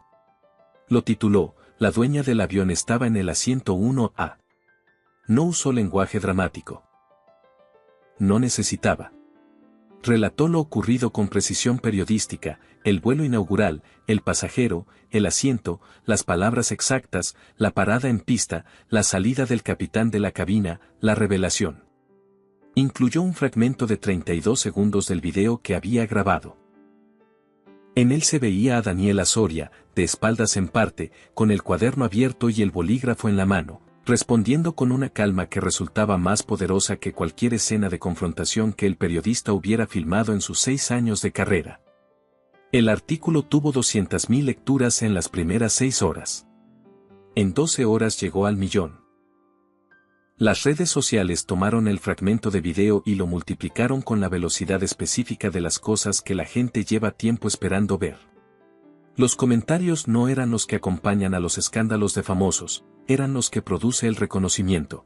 Lo tituló: La dueña del avión estaba en el asiento 1A. No usó lenguaje dramático. No necesitaba. Relató lo ocurrido con precisión periodística: el vuelo inaugural, el pasajero, el asiento, las palabras exactas, la parada en pista, la salida del capitán de la cabina, la revelación. Incluyó un fragmento de 32 segundos del video que había grabado. En él se veía a Daniela Soria, de espaldas en parte, con el cuaderno abierto y el bolígrafo en la mano, respondiendo con una calma que resultaba más poderosa que cualquier escena de confrontación que el periodista hubiera filmado en sus 6 años de carrera. El artículo tuvo 200.000 lecturas en las primeras 6 horas. En 12 horas llegó al 1.000.000. Las redes sociales tomaron el fragmento de video y lo multiplicaron con la velocidad específica de las cosas que la gente lleva tiempo esperando ver. Los comentarios no eran los que acompañan a los escándalos de famosos, eran los que produce el reconocimiento.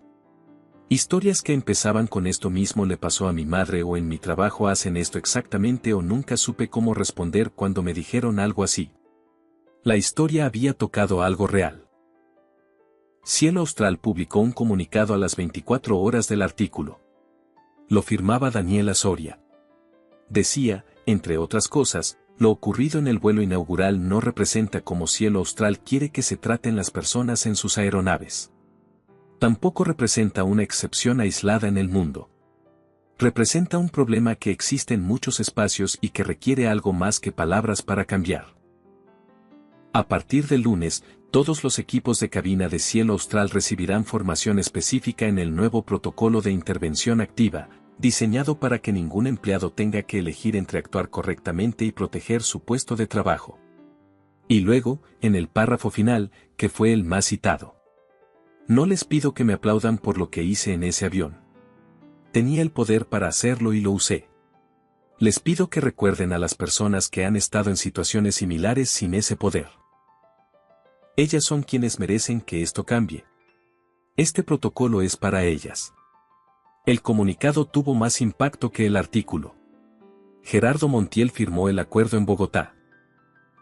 Historias que empezaban con esto mismo le pasó a mi madre o en mi trabajo hacen esto exactamente o nunca supe cómo responder cuando me dijeron algo así. La historia había tocado algo real. Cielo Austral publicó un comunicado a las 24 horas del artículo. Lo firmaba Daniela Soria. Decía, entre otras cosas, lo ocurrido en el vuelo inaugural no representa cómo Cielo Austral quiere que se traten las personas en sus aeronaves. Tampoco representa una excepción aislada en el mundo. Representa un problema que existe en muchos espacios y que requiere algo más que palabras para cambiar. A partir del lunes, todos los equipos de cabina de Cielo Austral recibirán formación específica en el nuevo protocolo de intervención activa, diseñado para que ningún empleado tenga que elegir entre actuar correctamente y proteger su puesto de trabajo. Y luego, en el párrafo final, que fue el más citado. No les pido que me aplaudan por lo que hice en ese avión. Tenía el poder para hacerlo y lo usé. Les pido que recuerden a las personas que han estado en situaciones similares sin ese poder. Ellas son quienes merecen que esto cambie. Este protocolo es para ellas. El comunicado tuvo más impacto que el artículo. Gerardo Montiel firmó el acuerdo en Bogotá.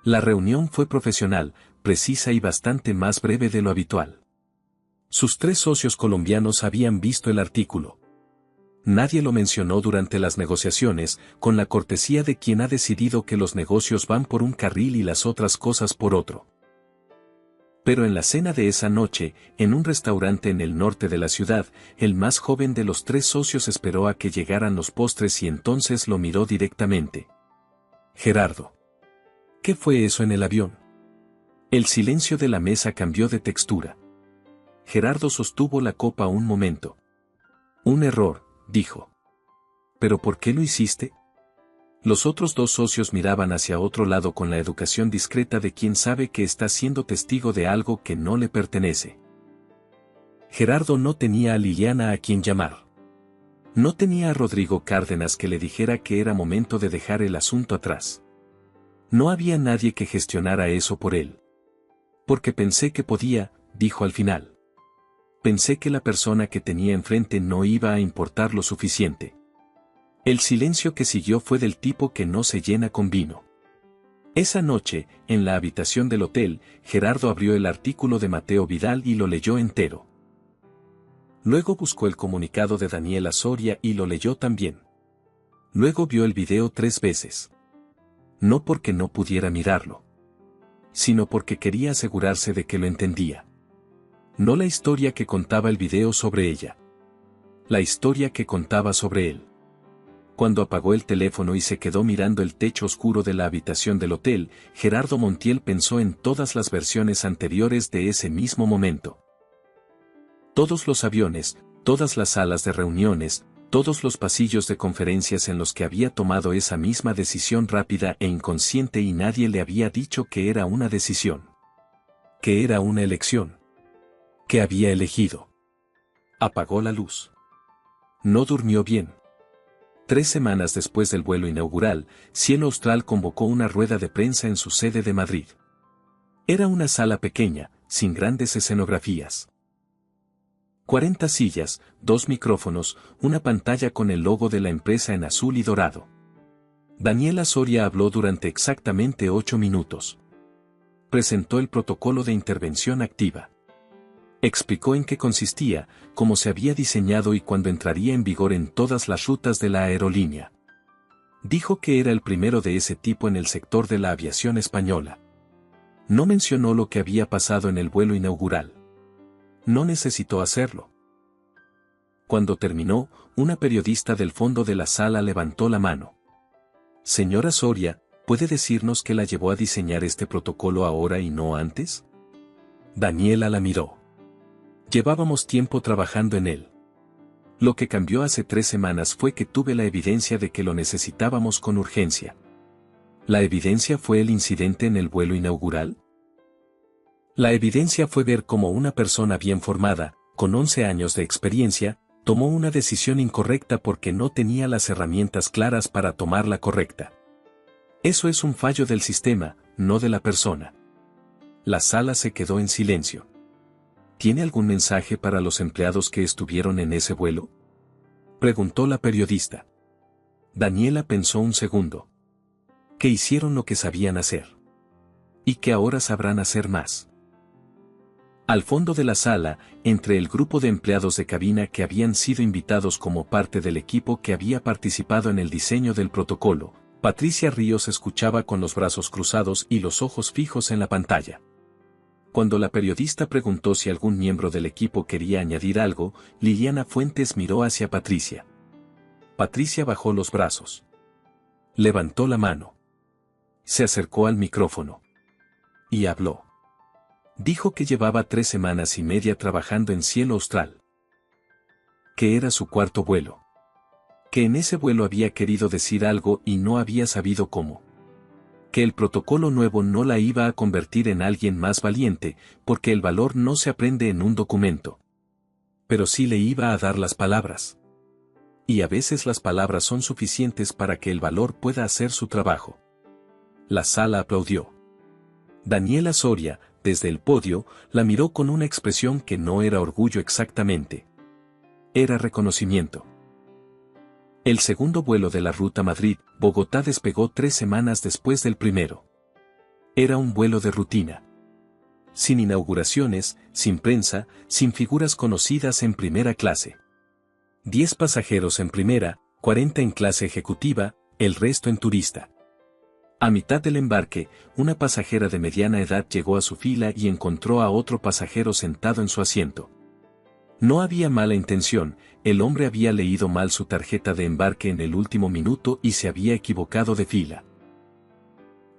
La reunión fue profesional, precisa y bastante más breve de lo habitual. Sus 3 socios colombianos habían visto el artículo. Nadie lo mencionó durante las negociaciones, con la cortesía de quien ha decidido que los negocios van por un carril y las otras cosas por otro. Pero en la cena de esa noche, en un restaurante en el norte de la ciudad, el más joven de los 3 socios esperó a que llegaran los postres y entonces lo miró directamente. Gerardo. ¿Qué fue eso en el avión? El silencio de la mesa cambió de textura. Gerardo sostuvo la copa un momento. Un error, dijo. ¿Pero por qué lo hiciste? Los otros 2 socios miraban hacia otro lado con la educación discreta de quien sabe que está siendo testigo de algo que no le pertenece. Gerardo no tenía a Liliana a quien llamar. No tenía a Rodrigo Cárdenas que le dijera que era momento de dejar el asunto atrás. No había nadie que gestionara eso por él. Porque pensé que podía, dijo al final. Pensé que la persona que tenía enfrente no iba a importar lo suficiente. El silencio que siguió fue del tipo que no se llena con vino. Esa noche, en la habitación del hotel, Gerardo abrió el artículo de Mateo Vidal y lo leyó entero. Luego buscó el comunicado de Daniela Soria y lo leyó también. Luego vio el video 3 veces. No porque no pudiera mirarlo, sino porque quería asegurarse de que lo entendía. No la historia que contaba el video sobre ella. La historia que contaba sobre él. Cuando apagó el teléfono y se quedó mirando el techo oscuro de la habitación del hotel, Gerardo Montiel pensó en todas las versiones anteriores de ese mismo momento. Todos los aviones, todas las salas de reuniones, todos los pasillos de conferencias en los que había tomado esa misma decisión rápida e inconsciente y nadie le había dicho que era una decisión. Que era una elección. Que había elegido. Apagó la luz. No durmió bien. 3 semanas después del vuelo inaugural, Cielo Austral convocó una rueda de prensa en su sede de Madrid. Era una sala pequeña, sin grandes escenografías. 40 sillas, 2 micrófonos, una pantalla con el logo de la empresa en azul y dorado. Daniela Soria habló durante exactamente 8 minutos. Presentó el protocolo de intervención activa. Explicó en qué consistía, cómo se había diseñado y cuándo entraría en vigor en todas las rutas de la aerolínea. Dijo que era el primero de ese tipo en el sector de la aviación española. No mencionó lo que había pasado en el vuelo inaugural. No necesitó hacerlo. Cuando terminó, una periodista del fondo de la sala levantó la mano. Señora Soria, ¿puede decirnos qué la llevó a diseñar este protocolo ahora y no antes? Daniela la miró. Llevábamos tiempo trabajando en él. Lo que cambió hace 3 semanas fue que tuve la evidencia de que lo necesitábamos con urgencia. ¿La evidencia fue el incidente en el vuelo inaugural? La evidencia fue ver cómo una persona bien formada, con 11 años de experiencia, tomó una decisión incorrecta porque no tenía las herramientas claras para tomar la correcta. Eso es un fallo del sistema, no de la persona. La sala se quedó en silencio. ¿Tiene algún mensaje para los empleados que estuvieron en ese vuelo?, preguntó la periodista. Daniela pensó un segundo. Que hicieron lo que sabían hacer. Y que ahora sabrán hacer más. Al fondo de la sala, entre el grupo de empleados de cabina que habían sido invitados como parte del equipo que había participado en el diseño del protocolo, Patricia Ríos escuchaba con los brazos cruzados y los ojos fijos en la pantalla. Cuando la periodista preguntó si algún miembro del equipo quería añadir algo, Liliana Fuentes miró hacia Patricia. Patricia bajó los brazos. Levantó la mano. Se acercó al micrófono. Y habló. Dijo que llevaba 3 semanas y media trabajando en Cielo Austral. Que era su 4.º vuelo. Que en ese vuelo había querido decir algo y no había sabido cómo. Que el protocolo nuevo no la iba a convertir en alguien más valiente, porque el valor no se aprende en un documento. Pero sí le iba a dar las palabras. Y a veces las palabras son suficientes para que el valor pueda hacer su trabajo. La sala aplaudió. Daniela Soria, desde el podio, la miró con una expresión que no era orgullo exactamente. Era reconocimiento. El segundo vuelo de la ruta Madrid-Bogotá despegó 3 semanas después del primero. Era un vuelo de rutina. Sin inauguraciones, sin prensa, sin figuras conocidas en primera clase. 10 pasajeros en primera, 40 en clase ejecutiva, el resto en turista. A mitad del embarque, una pasajera de mediana edad llegó a su fila y encontró a otro pasajero sentado en su asiento. No había mala intención, el hombre había leído mal su tarjeta de embarque en el último minuto y se había equivocado de fila.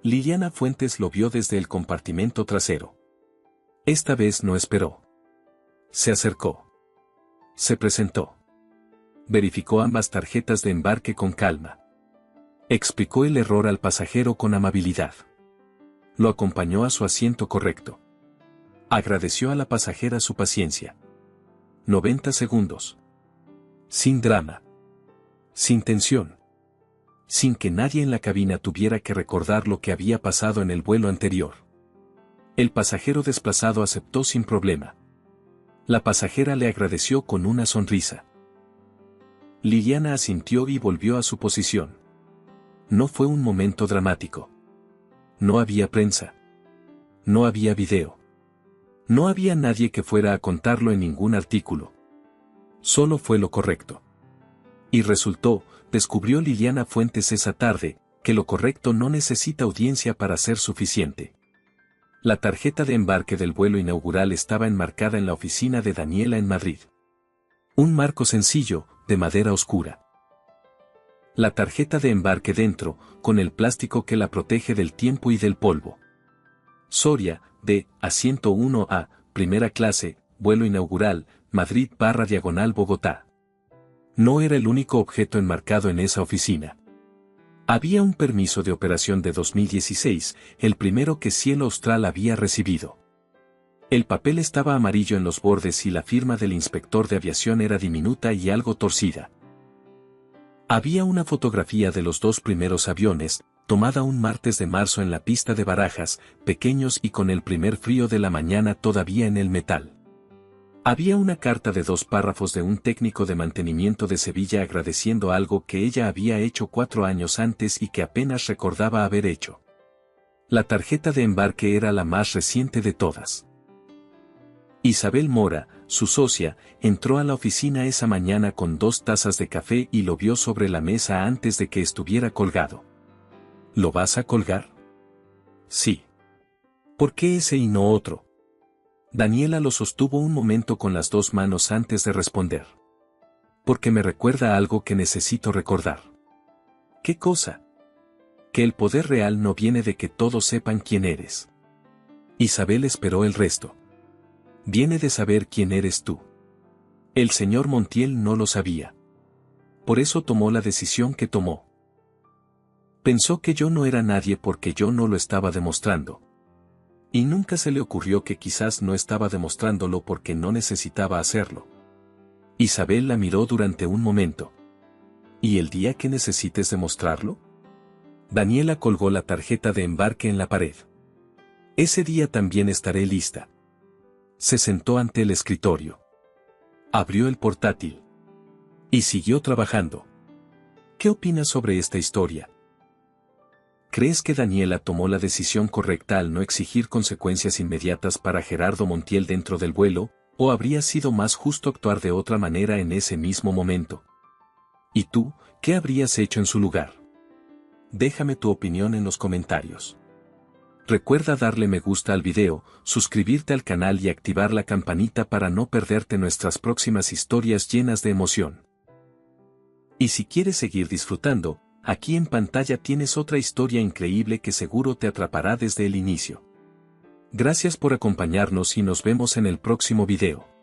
Liliana Fuentes lo vio desde el compartimento trasero. Esta vez no esperó. Se acercó. Se presentó. Verificó ambas tarjetas de embarque con calma. Explicó el error al pasajero con amabilidad. Lo acompañó a su asiento correcto. Agradeció a la pasajera su paciencia. 90 segundos. Sin drama. Sin tensión. Sin que nadie en la cabina tuviera que recordar lo que había pasado en el vuelo anterior. El pasajero desplazado aceptó sin problema. La pasajera le agradeció con una sonrisa. Liliana asintió y volvió a su posición. No fue un momento dramático. No había prensa. No había video. No había nadie que fuera a contarlo en ningún artículo. Solo fue lo correcto. Y resultó, descubrió Liliana Fuentes esa tarde, que lo correcto no necesita audiencia para ser suficiente. La tarjeta de embarque del vuelo inaugural estaba enmarcada en la oficina de Daniela en Madrid. Un marco sencillo, de madera oscura. La tarjeta de embarque dentro, con el plástico que la protege del tiempo y del polvo. Soria, de asiento 1A, primera clase, vuelo inaugural, Madrid/Bogotá. No era el único objeto enmarcado en esa oficina. Había un permiso de operación de 2016, el primero que Cielo Austral había recibido. El papel estaba amarillo en los bordes y la firma del inspector de aviación era diminuta y algo torcida. Había una fotografía de los 2 primeros aviones, tomada un martes de marzo en la pista de Barajas, pequeños y con el primer frío de la mañana todavía en el metal. Había una carta de 2 párrafos de un técnico de mantenimiento de Sevilla agradeciendo algo que ella había hecho 4 años antes y que apenas recordaba haber hecho. La tarjeta de embarque era la más reciente de todas. Isabel Mora, su socia, entró a la oficina esa mañana con 2 tazas de café y lo vio sobre la mesa antes de que estuviera colgado. ¿Lo vas a colgar? Sí. ¿Por qué ese y no otro? Daniela lo sostuvo un momento con las 2 manos antes de responder. Porque me recuerda algo que necesito recordar. ¿Qué cosa? que el poder real no viene de que todos sepan quién eres. Isabel esperó el resto. Viene de saber quién eres tú. El señor Montiel no lo sabía. Por eso tomó la decisión que tomó. Pensó que yo no era nadie porque yo no lo estaba demostrando. Y nunca se le ocurrió que quizás no estaba demostrándolo porque no necesitaba hacerlo. Isabel la miró durante un momento. ¿Y el día que necesites demostrarlo? Daniela colgó la tarjeta de embarque en la pared. Ese día también estaré lista. Se sentó ante el escritorio. Abrió el portátil. Y siguió trabajando. ¿Qué opinas sobre esta historia? ¿Crees que Daniela tomó la decisión correcta al no exigir consecuencias inmediatas para Gerardo Montiel dentro del vuelo, o habría sido más justo actuar de otra manera en ese mismo momento? ¿Y tú, qué habrías hecho en su lugar? Déjame tu opinión en los comentarios. Recuerda darle me gusta al video, suscribirte al canal y activar la campanita para no perderte nuestras próximas historias llenas de emoción. Y si quieres seguir disfrutando, aquí en pantalla tienes otra historia increíble que seguro te atrapará desde el inicio. Gracias por acompañarnos y nos vemos en el próximo video.